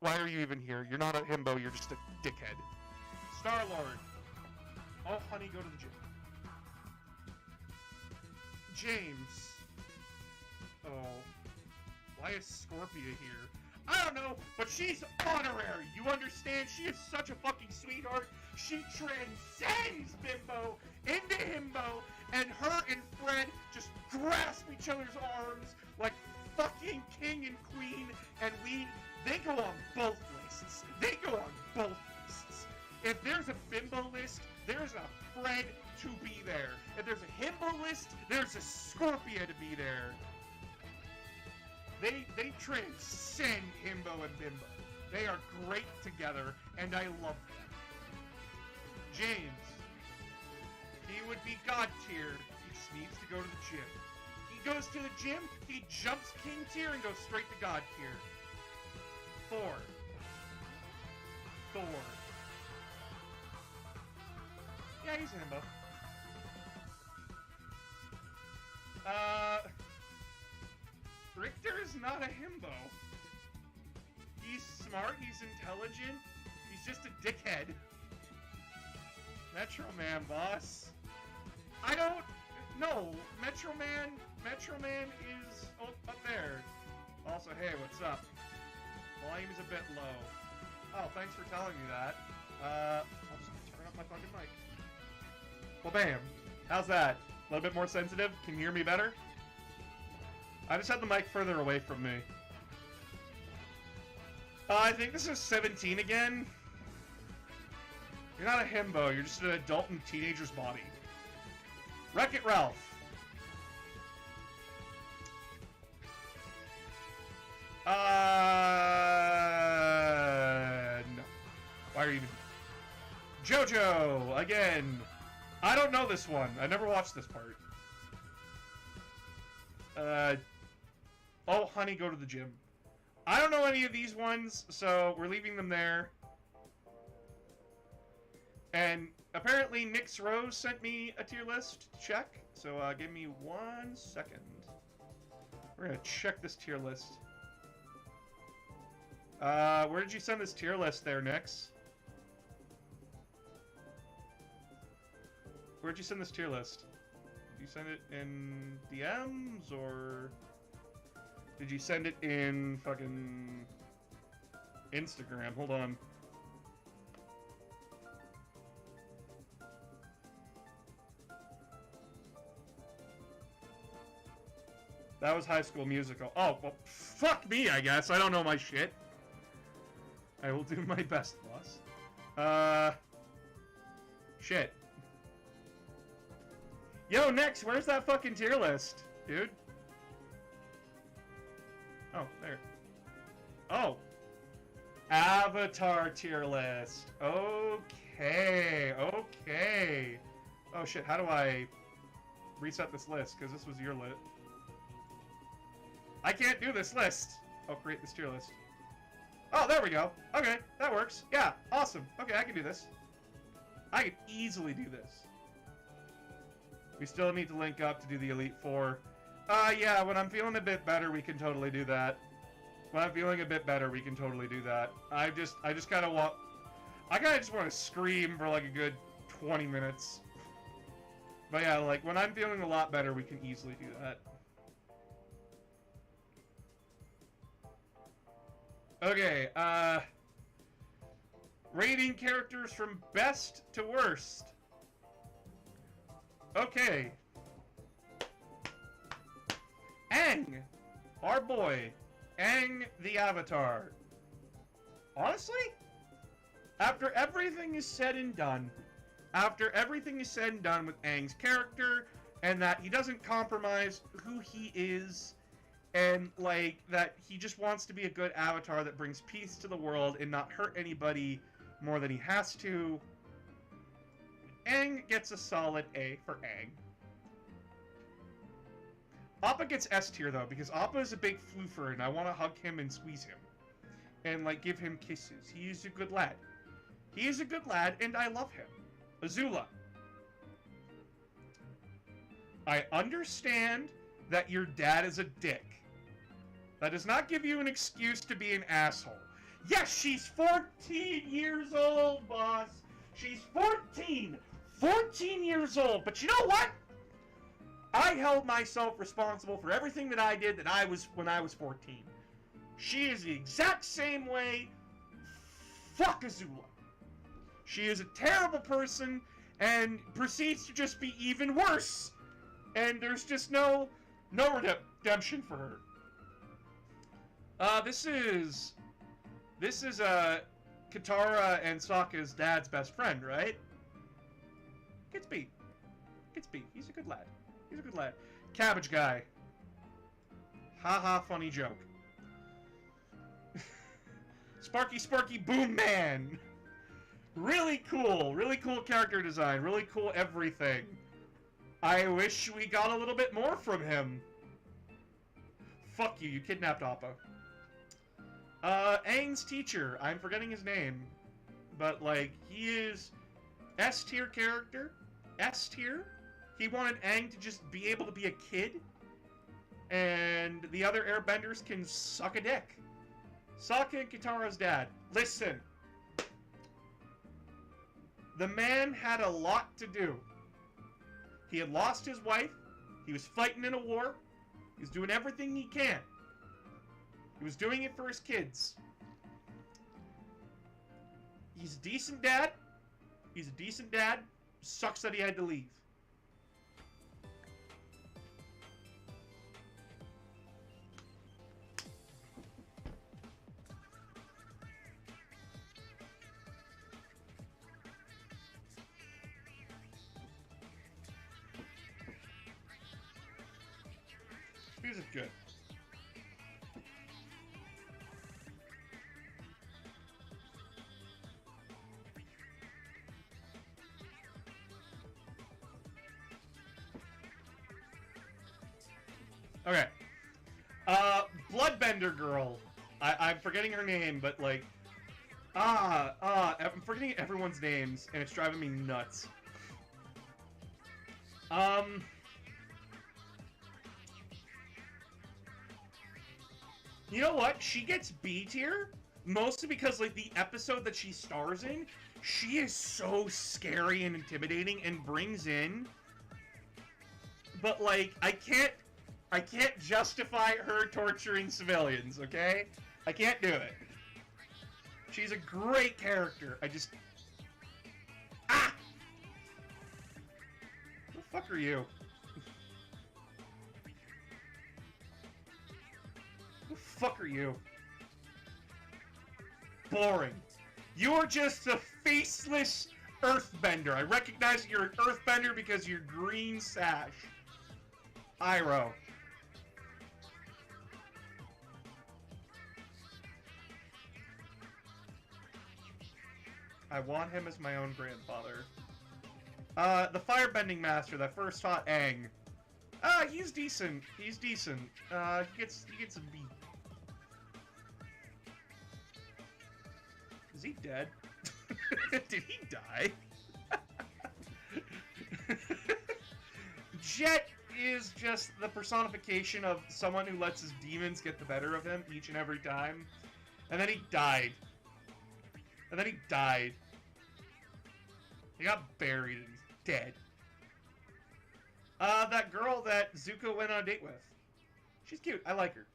Why are you even here? You're not a himbo, you're just a dickhead. Star-Lord. Oh, honey, go to the gym. James. Oh. Why is Scorpia here? I don't know, but she's honorary. You understand? She is such a fucking sweetheart. She transcends bimbo into himbo, and her and Fred just grasp each other's arms like fucking king and queen, and they go on both lists. They go on both lists. If there's a bimbo list, there's a Fred to be there. If there's a himbo list, there's a Scorpia to be there. They transcend himbo and bimbo. They are great together, and I love them. James. He would be God tier. He just needs to go to the gym. He goes to the gym, he jumps King tier and goes straight to God tier. Thor. Yeah, he's a himbo. Richter is not a himbo. He's smart, he's intelligent, he's just a dickhead. Metro Man, boss. I don't... No, Metro Man is up there. Also, hey, what's up? Volume is a bit low. Oh, thanks for telling me that. I'll just turn up my fucking mic. Well, bam. How's that? A little bit more sensitive? Can you hear me better? I just had the mic further away from me. I think this is 17 again. You're not a himbo, you're just an adult in a teenager's body. Wreck-It Ralph. No. Why are you even... JoJo, again. I don't know this one. I never watched this part. Oh, honey, go to the gym. I don't know any of these ones, so we're leaving them there. And apparently Nyx Rose sent me a tier list to check. So give me 1 second. We're gonna check this tier list. Where did you send this tier list there, Nyx? Where'd you send this tier list? Did you send it in DMs, or did you send it in fucking Instagram? Hold on. That was High School Musical. Oh, well, fuck me, I guess. I don't know my shit. I will do my best, boss. Shit. Yo, Nyx, where's that fucking tier list, dude? Oh, there. Oh. Avatar tier list. Okay, okay. Oh, shit, how do I reset this list? Because this was your list. I can't do this list. Oh, create this tier list. Oh, there we go. Okay, that works. Yeah, awesome. Okay, I can do this. I can easily do this. We still need to link up to do the Elite Four. Yeah, when I'm feeling a bit better, we can totally do that. When I'm feeling a bit better, we can totally do that. I just kind of want... I kind of just want to scream for like a good 20 minutes. But yeah, like, when I'm feeling a lot better, we can easily do that. Okay, rating characters from best to worst. Okay. Aang, our boy. Aang the Avatar. Honestly, after everything is said and done, with Aang's character, and that he doesn't compromise who he is, and, like, that he just wants to be a good Avatar that brings peace to the world and not hurt anybody more than he has to, Aang gets a solid A for Aang. Appa gets S tier, though, because Appa is a big floofer, and I want to hug him and squeeze him. And, like, give him kisses. He is a good lad. He is a good lad, and I love him. Azula. I understand that your dad is a dick. That does not give you an excuse to be an asshole. Yes, she's 14 years old, boss. She's 14. 14 years old. But you know what? I held myself responsible for everything that I did when I was 14. She is the exact same way. Fuck Azula. She is a terrible person and proceeds to just be even worse. And there's just no redemption for her. This is Katara and Sokka's dad's best friend, right? Gets beat. He's a good lad. Cabbage guy. Haha, funny joke. Sparky Boom Man. Really cool character design, really cool everything. I wish we got a little bit more from him. Fuck you, you kidnapped Appa. Aang's teacher, I'm forgetting his name, but, like, he is S tier character, S tier. He wanted Aang to just be able to be a kid, and the other airbenders can suck a dick. Sokka and Katara's dad, listen. The man had a lot to do. He had lost his wife, he was fighting in a war, he was doing everything he can. He was doing it for his kids. He's a decent dad. Sucks that he had to leave. Music's good. Okay. Bloodbender girl. I'm forgetting her name, but, like, I'm forgetting everyone's names, and it's driving me nuts. You know what? She gets B tier, mostly because, like, the episode that she stars in, she is so scary and intimidating and brings in... But, like, I can't justify her torturing civilians, okay? I can't do it. She's a great character. I just... Ah! Who the fuck are you? Who the fuck are you? Boring. You're just a faceless earthbender. I recognize that you're an earthbender because of your green sash. Iroh. I want him as my own grandfather. The firebending master that first taught Aang. He's decent. He's decent. He gets a B. Is he dead? Did he die? Jet is just the personification of someone who lets his demons get the better of him each and every time. And then he died. And then he died. He got buried and he's dead. That girl that Zuko went on a date with. She's cute. I like her.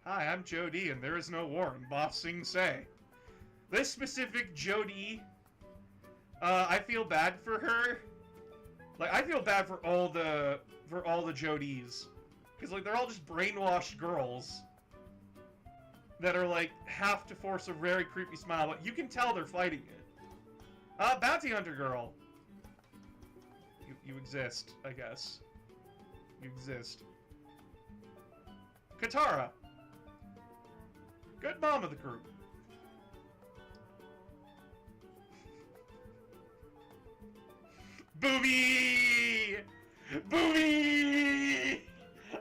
Hi, I'm Jodie, and there is no war in Ba Sing Se. This specific Jodie, I feel bad for her. Like, I feel bad for all the Jodies, because like they're all just brainwashed girls that are like have to force a very creepy smile, but you can tell they're fighting it. Bounty Hunter girl. You exist, I guess. You exist. Katara. Good mom of the group. Boomy! Boomy!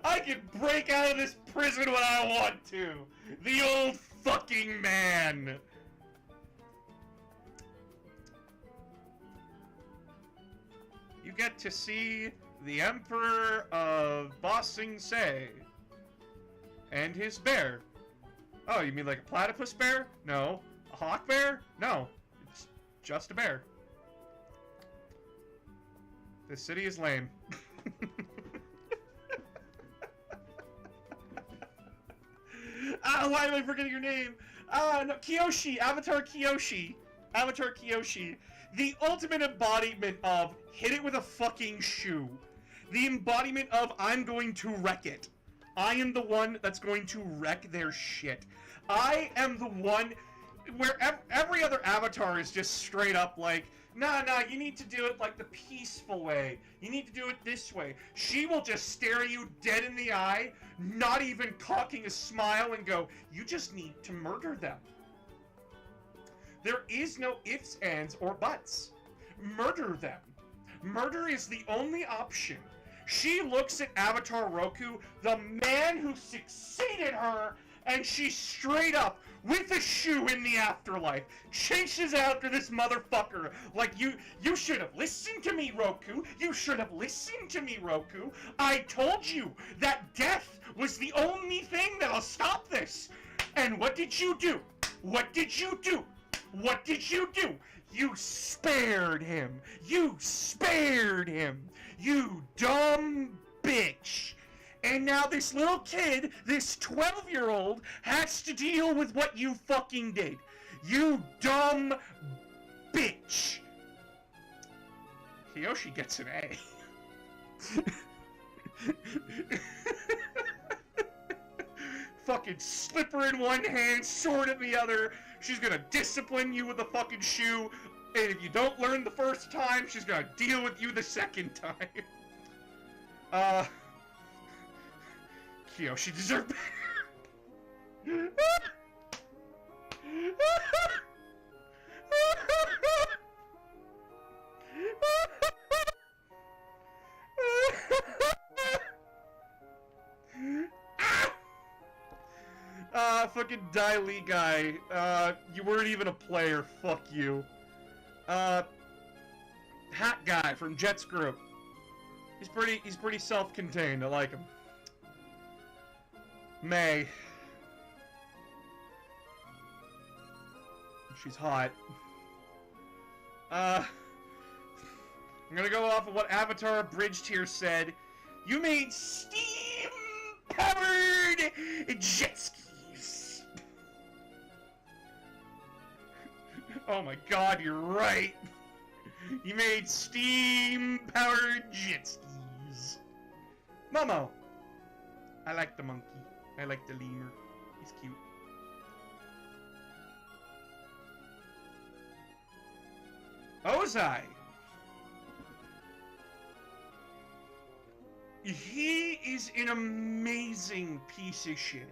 I can break out of this prison when I want to! The old fucking man! You get to see the Emperor of Ba Sing Se and his bear. Oh, you mean like a platypus bear? No. A hawk bear? No. It's just a bear. This city is lame. Why am I forgetting your name? No, Kyoshi! Avatar Kyoshi! Avatar Kyoshi. The ultimate embodiment of hit it with a fucking shoe. The embodiment of I'm going to wreck it. I am the one that's going to wreck their shit. I am the one where every other avatar is just straight up like, nah, you need to do it like the peaceful way. You need to do it this way. She will just stare you dead in the eye, not even cocking a smile, and go, you just need to murder them. There is no ifs, ands, or buts. Murder them. Murder is the only option. She looks at Avatar Roku, the man who succeeded her, and she straight up, with a shoe in the afterlife, chases after this motherfucker. Like, you should have listened to me, Roku. You should have listened to me, Roku. I told you that death was the only thing that'll stop this. And what did you do? What did you do? What did you do? You spared him. You spared him. You dumb bitch. And now this little kid, this 12-year-old, has to deal with what you fucking did. You dumb bitch. Kyoshi gets an A. Fucking slipper in one hand, sword in the other. She's gonna discipline you with a fucking shoe. And if you don't learn the first time, she's gonna deal with you the second time. Kyoshi deserved better. fucking Dai Li guy. You weren't even a player. Fuck you. Hat guy from Jets Group. He's pretty self-contained. I like him. May. She's hot. I'm gonna go off of what Avatar Abridged here said. You made steam-powered jet skis. Oh my god, you're right. You made steam-powered jet skis. Momo. I like the monkey. I like the lemur. He's cute. Ozai. He is an amazing piece of shit.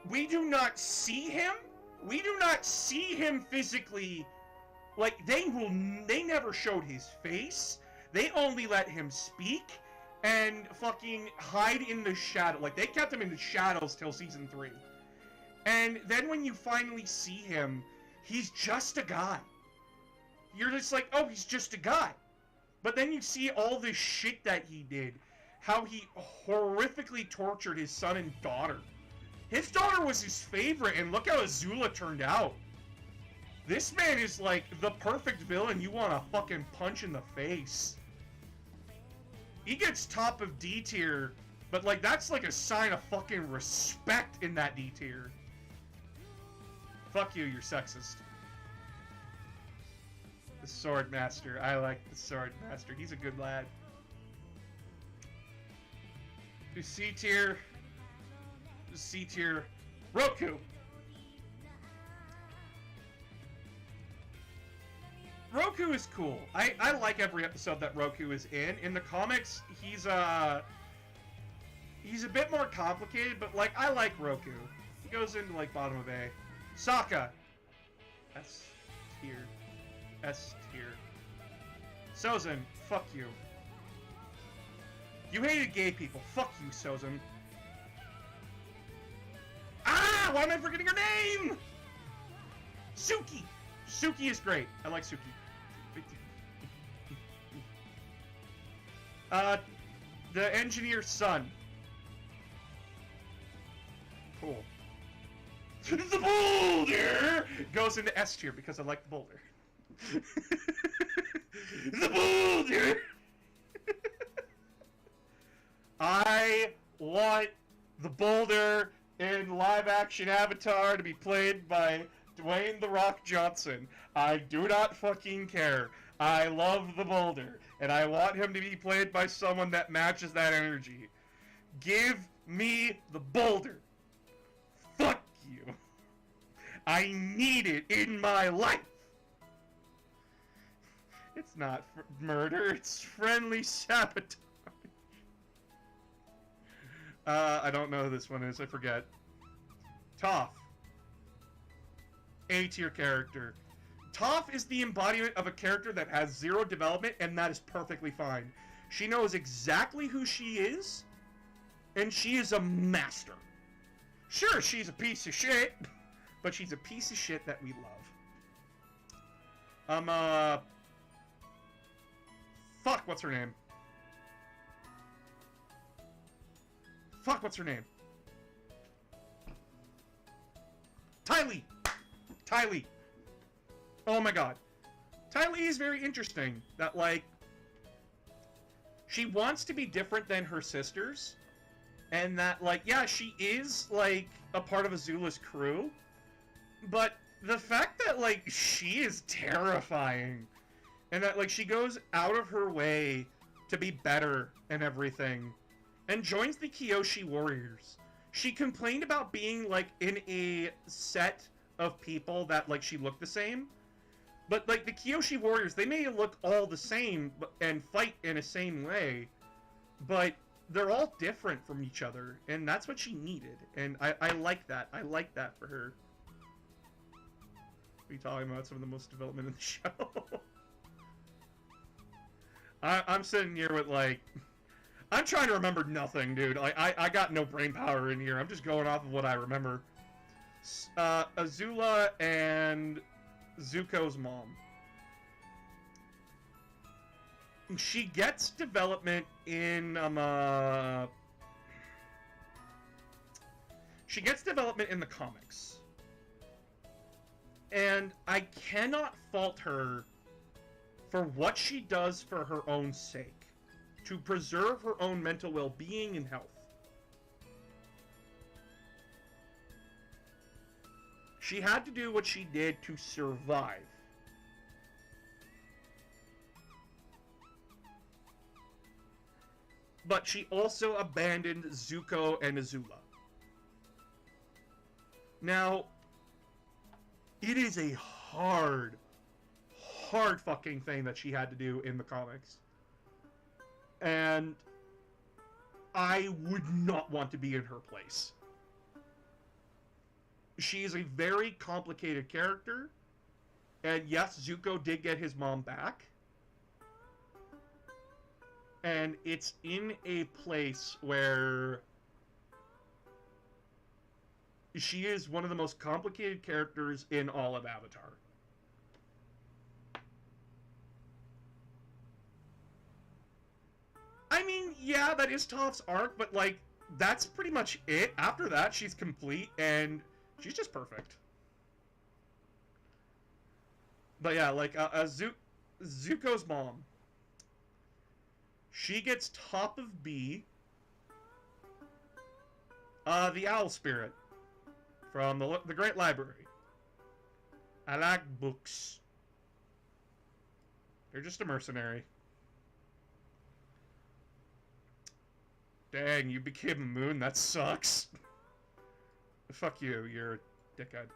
We do not see him. We do not see him physically. Like, they never showed his face. They only let him speak and fucking hide in the shadow. Like, they kept him in the shadows till season 3. And then when you finally see him, he's just a guy. You're just like, oh, he's just a guy. But then you see all this shit that he did. How he horrifically tortured his son and daughter. His daughter was his favorite, and look how Azula turned out. This man is like the perfect villain you want to fucking punch in the face. He gets top of D tier, but like that's like a sign of fucking respect in that D tier. Fuck you, you're sexist. The Sword Master. I like the Sword Master. He's a good lad. C tier. C tier. Roku. Roku is cool. I like every episode that Roku is in. In the comics, he's a bit more complicated, but like I like Roku. He goes into like bottom of A. Sokka. S tier. S tier. Sozin, fuck you. You hated gay people. Fuck you, Sozin. Ah! Why am I forgetting her name? Suki! Suki is great. I like Suki. The engineer's son. Cool. The boulder! Goes into S tier because I like the boulder. The boulder! I want the boulder in live-action Avatar to be played by Dwayne "The Rock" Johnson. I do not fucking care. I love the boulder, and I want him to be played by someone that matches that energy. Give me the boulder. Fuck you. I need it in my life. It's not murder, it's friendly sabotage. I don't know who this one is, I forget. Toph. A-tier character. Toph is the embodiment of a character that has zero development, and that is perfectly fine. She knows exactly who she is, and she is a master. Sure, she's a piece of shit, but she's a piece of shit that we love. Fuck, what's her name? Fuck, what's her name? Ty Lee! Ty Lee. Oh my god. Ty Lee is very interesting. That, like, she wants to be different than her sisters. And that, like, yeah, she is, like, a part of Azula's crew. But the fact that, like, she is terrifying. And that, like, she goes out of her way to be better and everything. And joins the Kyoshi Warriors. She complained about being, like, in a set of people that, like, she looked the same. But, like, the Kyoshi Warriors, they may look all the same and fight in a same way. But they're all different from each other. And that's what she needed. And I like that. I like that for her. We talking about some of the most development in the show. I'm sitting here with, like... I'm trying to remember nothing, dude. I got no brain power in here. I'm just going off of what I remember. Azula and Zuko's mom. She gets development in she gets development in the comics. And I cannot fault her for what she does for her own sake, to preserve her own mental well-being and health. She had to do what she did to survive. But she also abandoned Zuko and Azula. Now, it is a hard fucking thing that she had to do in the comics. And I would not want to be in her place. She is a very complicated character. And yes, Zuko did get his mom back. And it's in a place where she is one of the most complicated characters in all of Avatar. I mean, yeah, that is Toph's arc, but, like, that's pretty much it. After that, she's complete, and she's just perfect. But yeah, like, Zuko's mom. She gets top of B. The Owl Spirit. From the Great Library. I like books. You're just a mercenary. Dang, you became a moon. That sucks. Fuck you. You're a dickhead.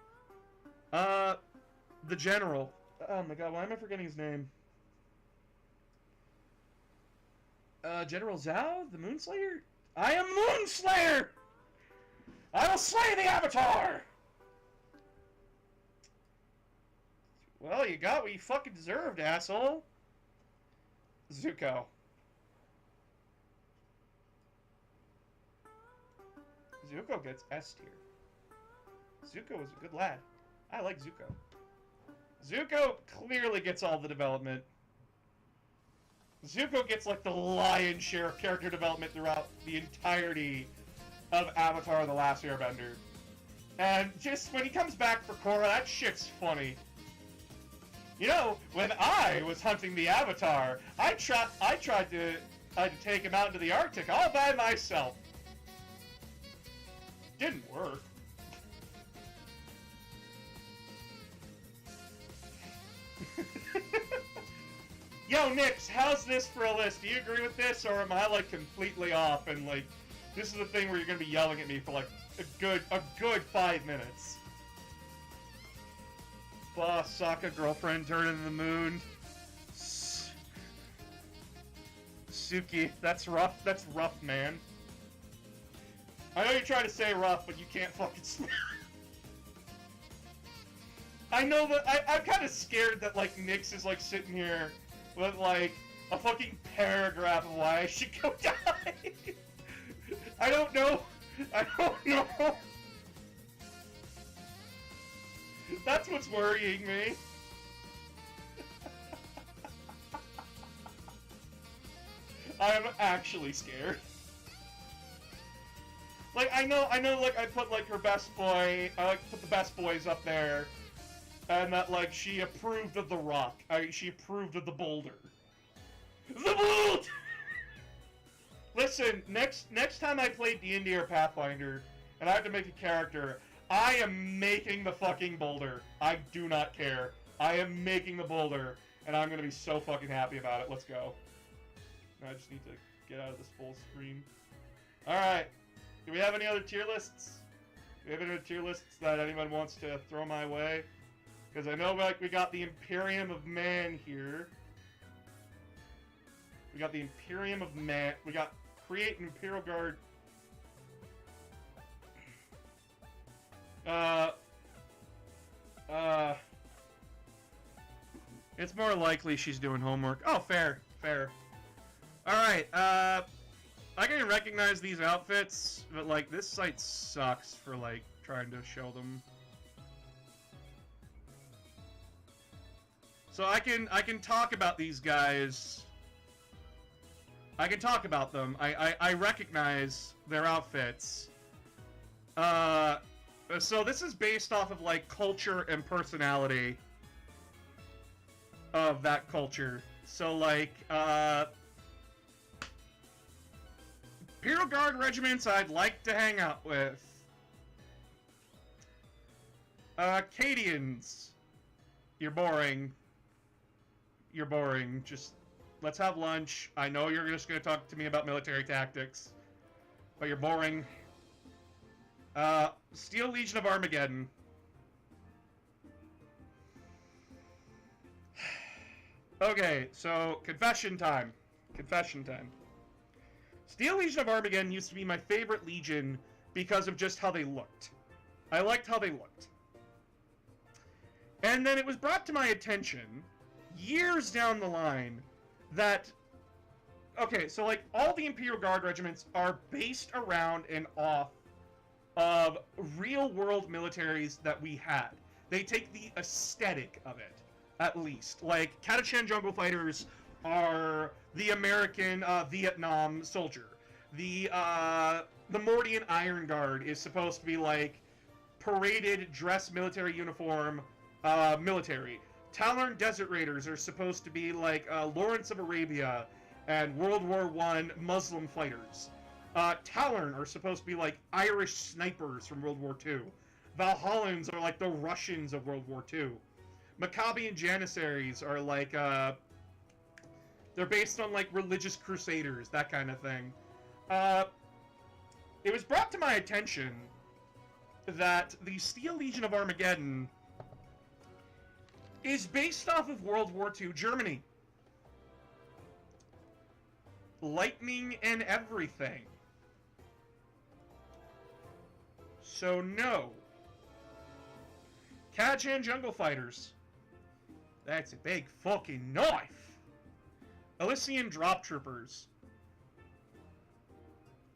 The General. Oh my god, why am I forgetting his name? General Zhao? The Moonslayer? I am Moonslayer! I will slay the Avatar! Well, you got what you fucking deserved, asshole. Zuko. Zuko gets S tier. Zuko is a good lad. I like Zuko. Zuko clearly gets all the development. Zuko gets, like, the lion's share of character development throughout the entirety of Avatar: The Last Airbender. And just when he comes back for Korra, that shit's funny. You know, when I was hunting the Avatar, I tried to take him out into the Arctic all by myself. Didn't work. Yo, Nix, how's this for a list? Do you agree with this, or am I, like, completely off, and, like, this is the thing where you're gonna be yelling at me for, like, a good 5 minutes? Boss, Sokka, girlfriend, turn into the moon. Suki, that's rough, man. I know you're trying to say rough, but you can't fucking spell. I know that, I'm kind of scared that, like, Nix is, like, sitting here with, like, a fucking paragraph of why I should go die. I don't know. That's what's worrying me. I'm actually scared. Like, I know, like, I put, like, her best boy, I, like, put the best boys up there, and that, like, she approved of the rock. She approved of the boulder. The boulder! Listen, next time I play D&D or Pathfinder, and I have to make a character, I am making the fucking boulder. I do not care. I am making the boulder, and I'm gonna be so fucking happy about it. Let's go. I just need to get out of this full screen. Alright. Do we have any other tier lists? Do we have any other tier lists that anyone wants to throw my way? Because I know, like, we got the Imperium of Man here. We got the Imperium of Man. We got create an Imperial Guard. It's more likely she's doing homework. Oh, fair. Alright, I can recognize these outfits, but, like, this site sucks for, like, trying to show them. So I can talk about these guys. I can talk about them. I recognize their outfits. So this is based off of, like, culture and personality of that culture. So, like, Imperial Guard regiments I'd like to hang out with. Cadians. You're boring. You're boring. Just, let's have lunch. I know you're just gonna talk to me about military tactics, but you're boring. Steel Legion of Armageddon. Okay, so confession time. Confession time. Steel Legion of Armageddon used to be my favorite legion because of just how they looked. I liked how they looked. And then it was brought to my attention, years down the line, that... Okay, so, like, all the Imperial Guard regiments are based around and off of real-world militaries that we had. They take the aesthetic of it, at least. Like, Catachan Jungle Fighters are the American Vietnam soldier. The Mordian Iron Guard is supposed to be, like, paraded, dress military uniform military. Tallarn Desert Raiders are supposed to be, like, Lawrence of Arabia and World War I Muslim fighters. Tallarn are supposed to be like Irish snipers from World War II. Valhallans are like the Russians of World War II. Maccabi and Janissaries are like, they're based on like religious crusaders, that kind of thing. It was brought to my attention that the Steel Legion of Armageddon is based off of World War II Germany. Lightning and everything. So no. Catachan Jungle Fighters. That's a big fucking knife. Elysian Drop Troopers.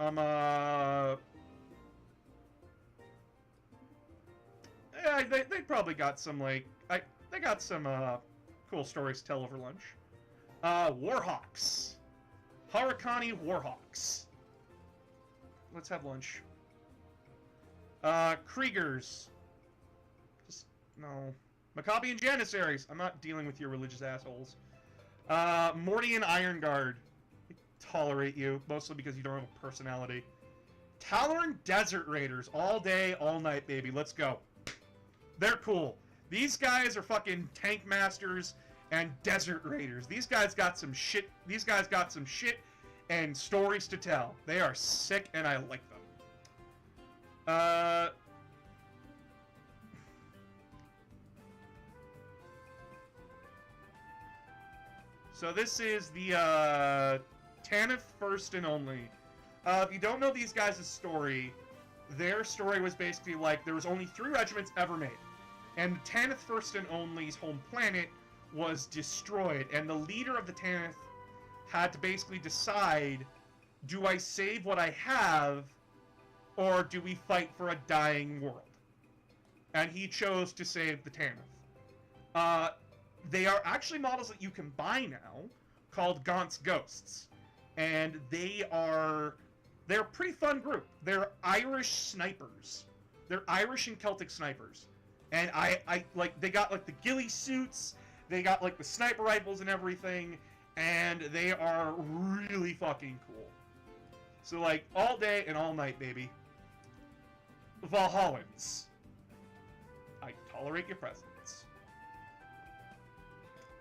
Yeah, they probably got some, like... they got some, cool stories to tell over lunch. Warhawks. Harakani Warhawks. Let's have lunch. Kriegers. Just, no. Maccabi and Janissaries. I'm not dealing with your religious assholes. Mordian Iron Guard. I tolerate you, mostly because you don't have a personality. Tallarn Desert Raiders. All day, all night, baby. Let's go. They're cool. These guys are fucking tank masters and desert raiders. These guys got some shit. These guys got some shit and stories to tell. They are sick, and I like them. So this is the Tanith First and Only. If you don't know these guys' story, their story was basically like there was only 3 regiments ever made, and Tanith First and Only's home planet was destroyed, and the leader of the Tanith had to basically decide, do I save what I have, or do we fight for a dying world? And he chose to save the Tanith. They are actually models that you can buy now, called Gaunt's Ghosts. And they're a pretty fun group. They're Irish snipers. They're Irish and Celtic snipers. And I like, they got like the ghillie suits, they got like the sniper rifles and everything, and they are really fucking cool. So like, all day and all night, baby. Valhallans. I tolerate your presence.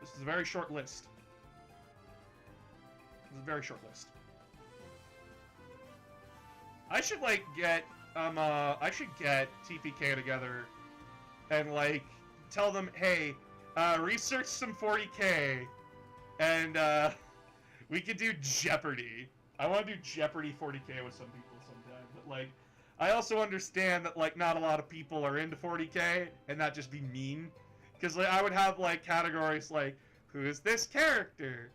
This is a very short list. This is a very short list. I should like get I should get TPK together and like tell them, hey, research some 40k and we could do Jeopardy. I want to do Jeopardy 40k with some people sometime, but like I also understand that like not a lot of people are into 40k and that just be mean. Because like, I would have like categories like, who is this character?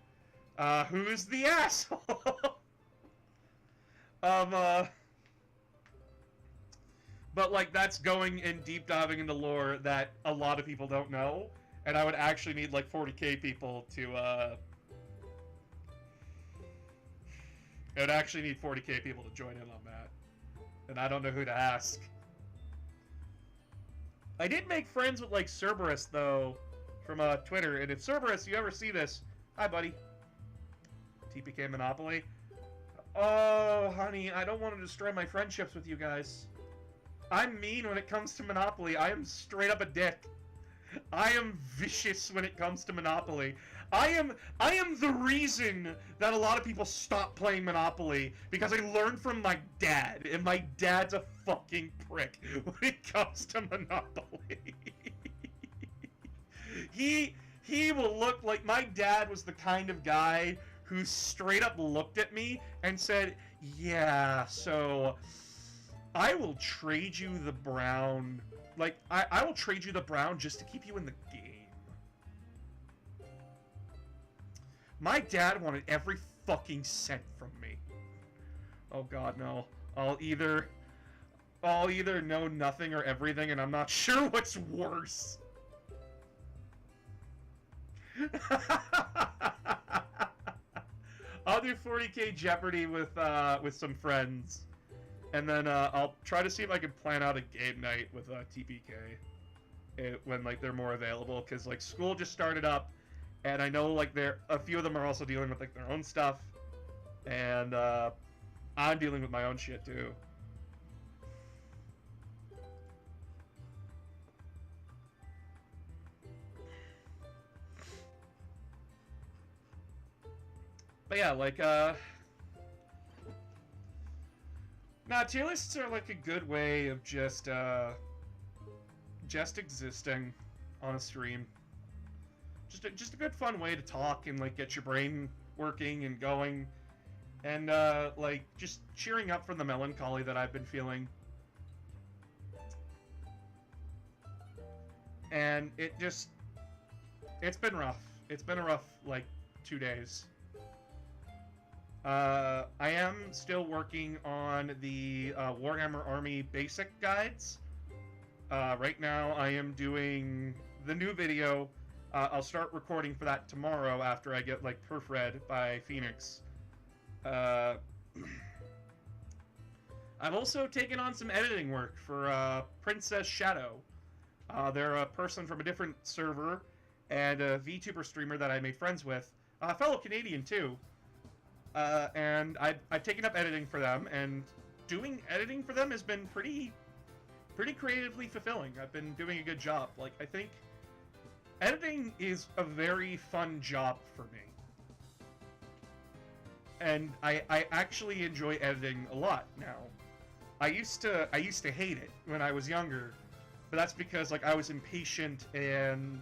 Who's the asshole? But like that's going and deep diving into lore that a lot of people don't know. and I would actually need like 40k people to I would actually need 40k people to join in on that. And I don't know who to ask. I did make friends with like Cerberus though from Twitter, and if Cerberus, you ever see this, hi buddy. TPK Monopoly. Oh, honey, I don't want to destroy my friendships with you guys. I'm mean when it comes to Monopoly. I am straight up a dick. I am vicious when it comes to Monopoly. I am the reason that a lot of people stop playing Monopoly, because I learned from my dad, and my dad's a fucking prick when it comes to Monopoly. He will look like, my dad was the kind of guy who straight up looked at me and said, yeah, so I will trade you the brown. Like, I will trade you the brown just to keep you in the game. My dad wanted every fucking cent from me. Oh god, no. I'll either know nothing or everything, and I'm not sure what's worse. I'll do 40k Jeopardy with some friends, and then I'll try to see if I can plan out a game night with TPK when like they're more available, because like school just started up, and I know like a few of them are also dealing with like their own stuff, and I'm dealing with my own shit too. But yeah, like, tier lists are like a good way of just existing on a stream. Just a good fun way to talk and like get your brain working and going, and like just cheering up from the melancholy that I've been feeling. And it's been rough. It's been a rough like 2 days. I am still working on the Warhammer Army basic guides. Right now I am doing the new video. I'll start recording for that tomorrow after I get like proofread by Phoenix. I've also taken on some editing work for Princess Shadow. They're a person from a different server and a VTuber streamer that I made friends with, a fellow Canadian too. And I've taken up editing for them, and doing editing for them has been pretty creatively fulfilling. I've been doing a good job. Like, I think editing is a very fun job for me. And I actually enjoy editing a lot now. I used to hate it when I was younger, but that's because like I was impatient and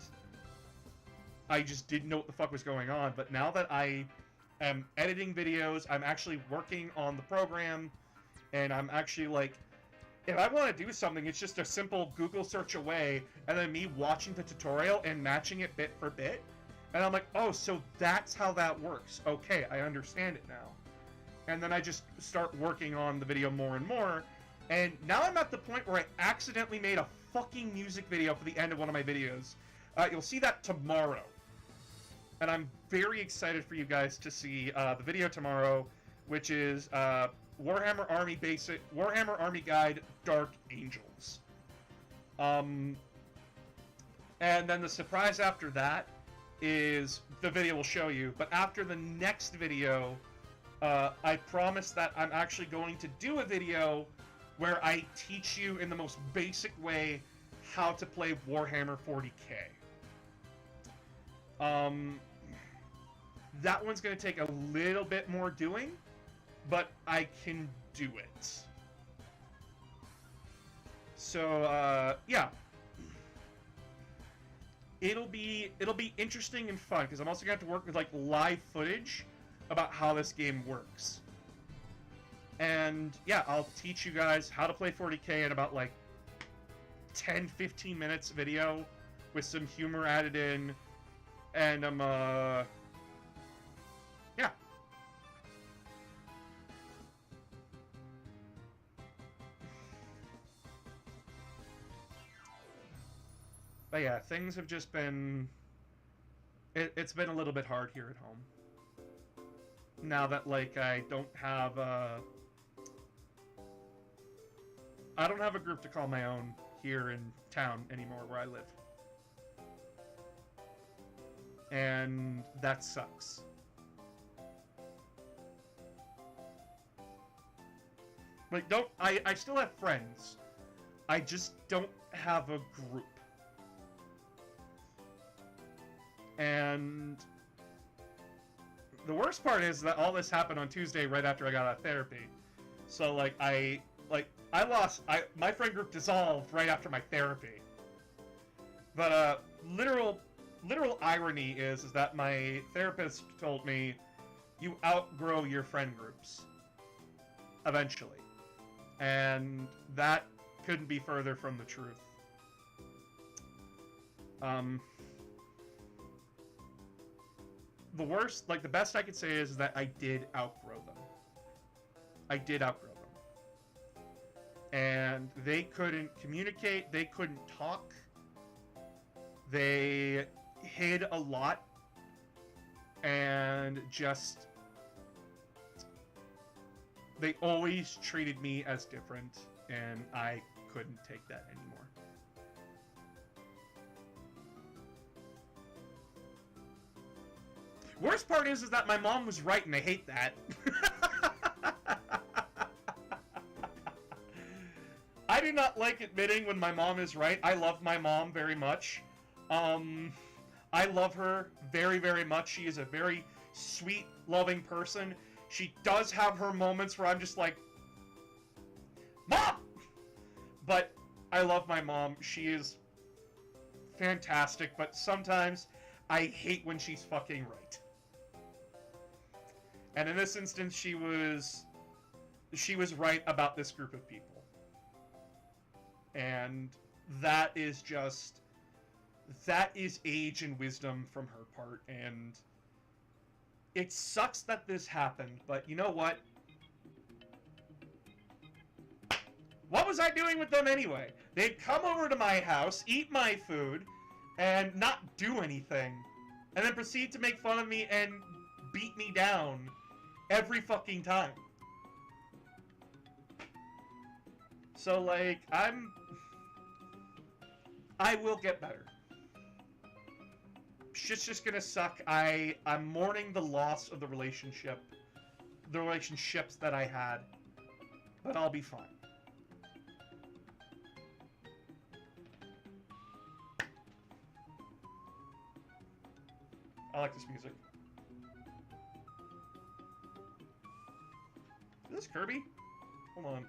I just didn't know what the fuck was going on. But now that I am editing videos, I'm actually working on the program, and I'm actually like, if I want to do something, it's just a simple Google search away, and then me watching the tutorial and matching it bit for bit, and I'm like, oh, so that's how that works. Okay, I understand it now. And then I just start working on the video more and more, and now I'm at the point where I accidentally made a fucking music video for the end of one of my videos. You'll see that tomorrow. And I'm very excited for you guys to see the video tomorrow, which is Warhammer Army Guide Dark Angels. And then the surprise after that is the video will show you. But after the next video, I promise that I'm actually going to do a video where I teach you in the most basic way how to play Warhammer 40k. That one's going to take a little bit more doing, but I can do it. So, yeah. It'll be interesting and fun, because I'm also going to have to work with, like, live footage about how this game works. And, yeah, I'll teach you guys how to play 40k in about, like, 10-15 minutes video with some humor added in. And yeah. But yeah, things have just been... It's been a little bit hard here at home. Now that, like, I don't have a group to call my own here in town anymore where I live. And that sucks. Like, I still have friends. I just don't have a group. And the worst part is that all this happened on Tuesday right after I got out of therapy. So, like, my friend group dissolved right after my therapy. But, literal irony is that my therapist told me, you outgrow your friend groups. Eventually. And that couldn't be further from the truth. The worst, like, the best I could say is that I did outgrow them. I did outgrow them. And they couldn't communicate, they couldn't talk. They hid a lot. And just... They always treated me as different, and I couldn't take that anymore. Worst part is that my mom was right, and I hate that. I do not like admitting when my mom is right. I love my mom very much. I love her very, very much. She is a very sweet, loving person. She does have her moments where I'm just like, Mom! But I love my mom. She is fantastic, but sometimes I hate when she's fucking right. And in this instance, she was right about this group of people. And that is age and wisdom from her part, and it sucks that this happened, but you know what? What was I doing with them anyway? They'd come over to my house, eat my food, and not do anything. And then proceed to make fun of me and beat me down every fucking time. So, like, I will get better. Shit's just gonna suck. I'm mourning the loss of the relationships that I had, but I'll be fine. I like this music. Is this Kirby? Hold on.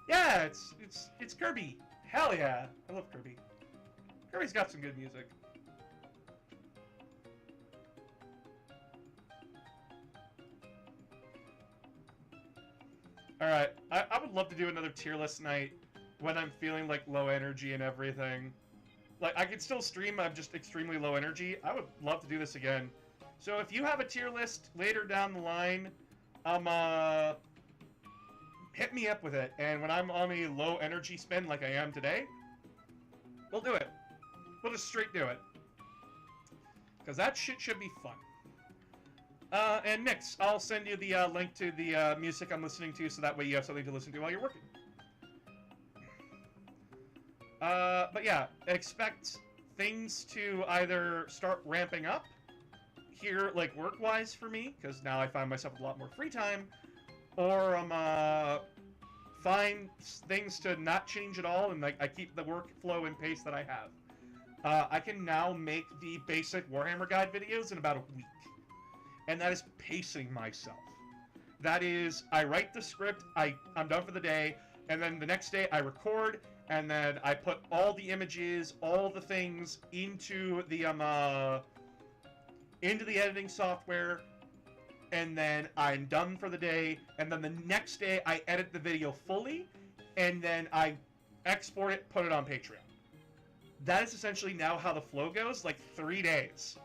Yeah, it's Kirby. Hell yeah. I love Kirby. Kirby's got some good music. Alright, I would love to do another tier list night when I'm feeling like low energy and everything. Like, I could still stream, I'm just extremely low energy. I would love to do this again. So if you have a tier list later down the line, hit me up with it. And when I'm on a low energy spin like I am today, we'll do it. We'll just straight do it. Because that shit should be fun. And Nix, I'll send you the link to the music I'm listening to, so that way you have something to listen to while you're working. But yeah, expect things to either start ramping up here, like, work-wise for me, because now I find myself with a lot more free time, or find things to not change at all, and, like, I keep the workflow and pace that I have. I can now make the basic Warhammer Guide videos in about a week, and that is pacing myself. That is, I write the script, I'm done for the day, and then the next day I record, and then I put all the images, all the things into the editing software, and then I'm done for the day, and then the next day I edit the video fully, and then I export it, put it on Patreon. That is essentially now how the flow goes, like 3 days.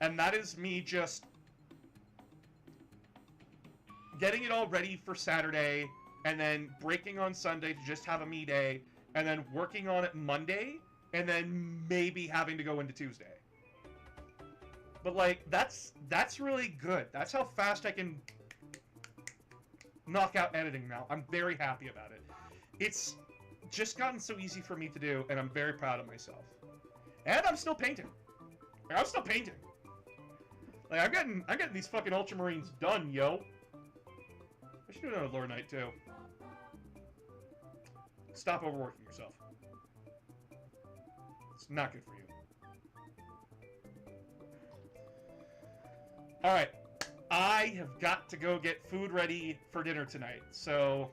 And that is me just getting it all ready for Saturday, and then breaking on Sunday to just have a me day, and then working on it Monday, and then maybe having to go into Tuesday. But, like, that's really good. That's how fast I can knock out editing now. I'm very happy about it. It's just gotten so easy for me to do, and I'm very proud of myself. And I'm still painting. I'm still painting. Like, I'm getting these fucking Ultramarines done, yo. I should do another Lore Night, too. Stop overworking yourself. It's not good for you. Alright. I have got to go get food ready for dinner tonight, so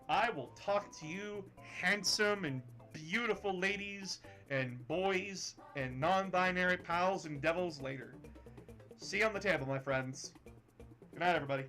I will talk to you handsome and beautiful ladies and boys and non-binary pals and devils later. See you on the table, my friends. Good night, everybody.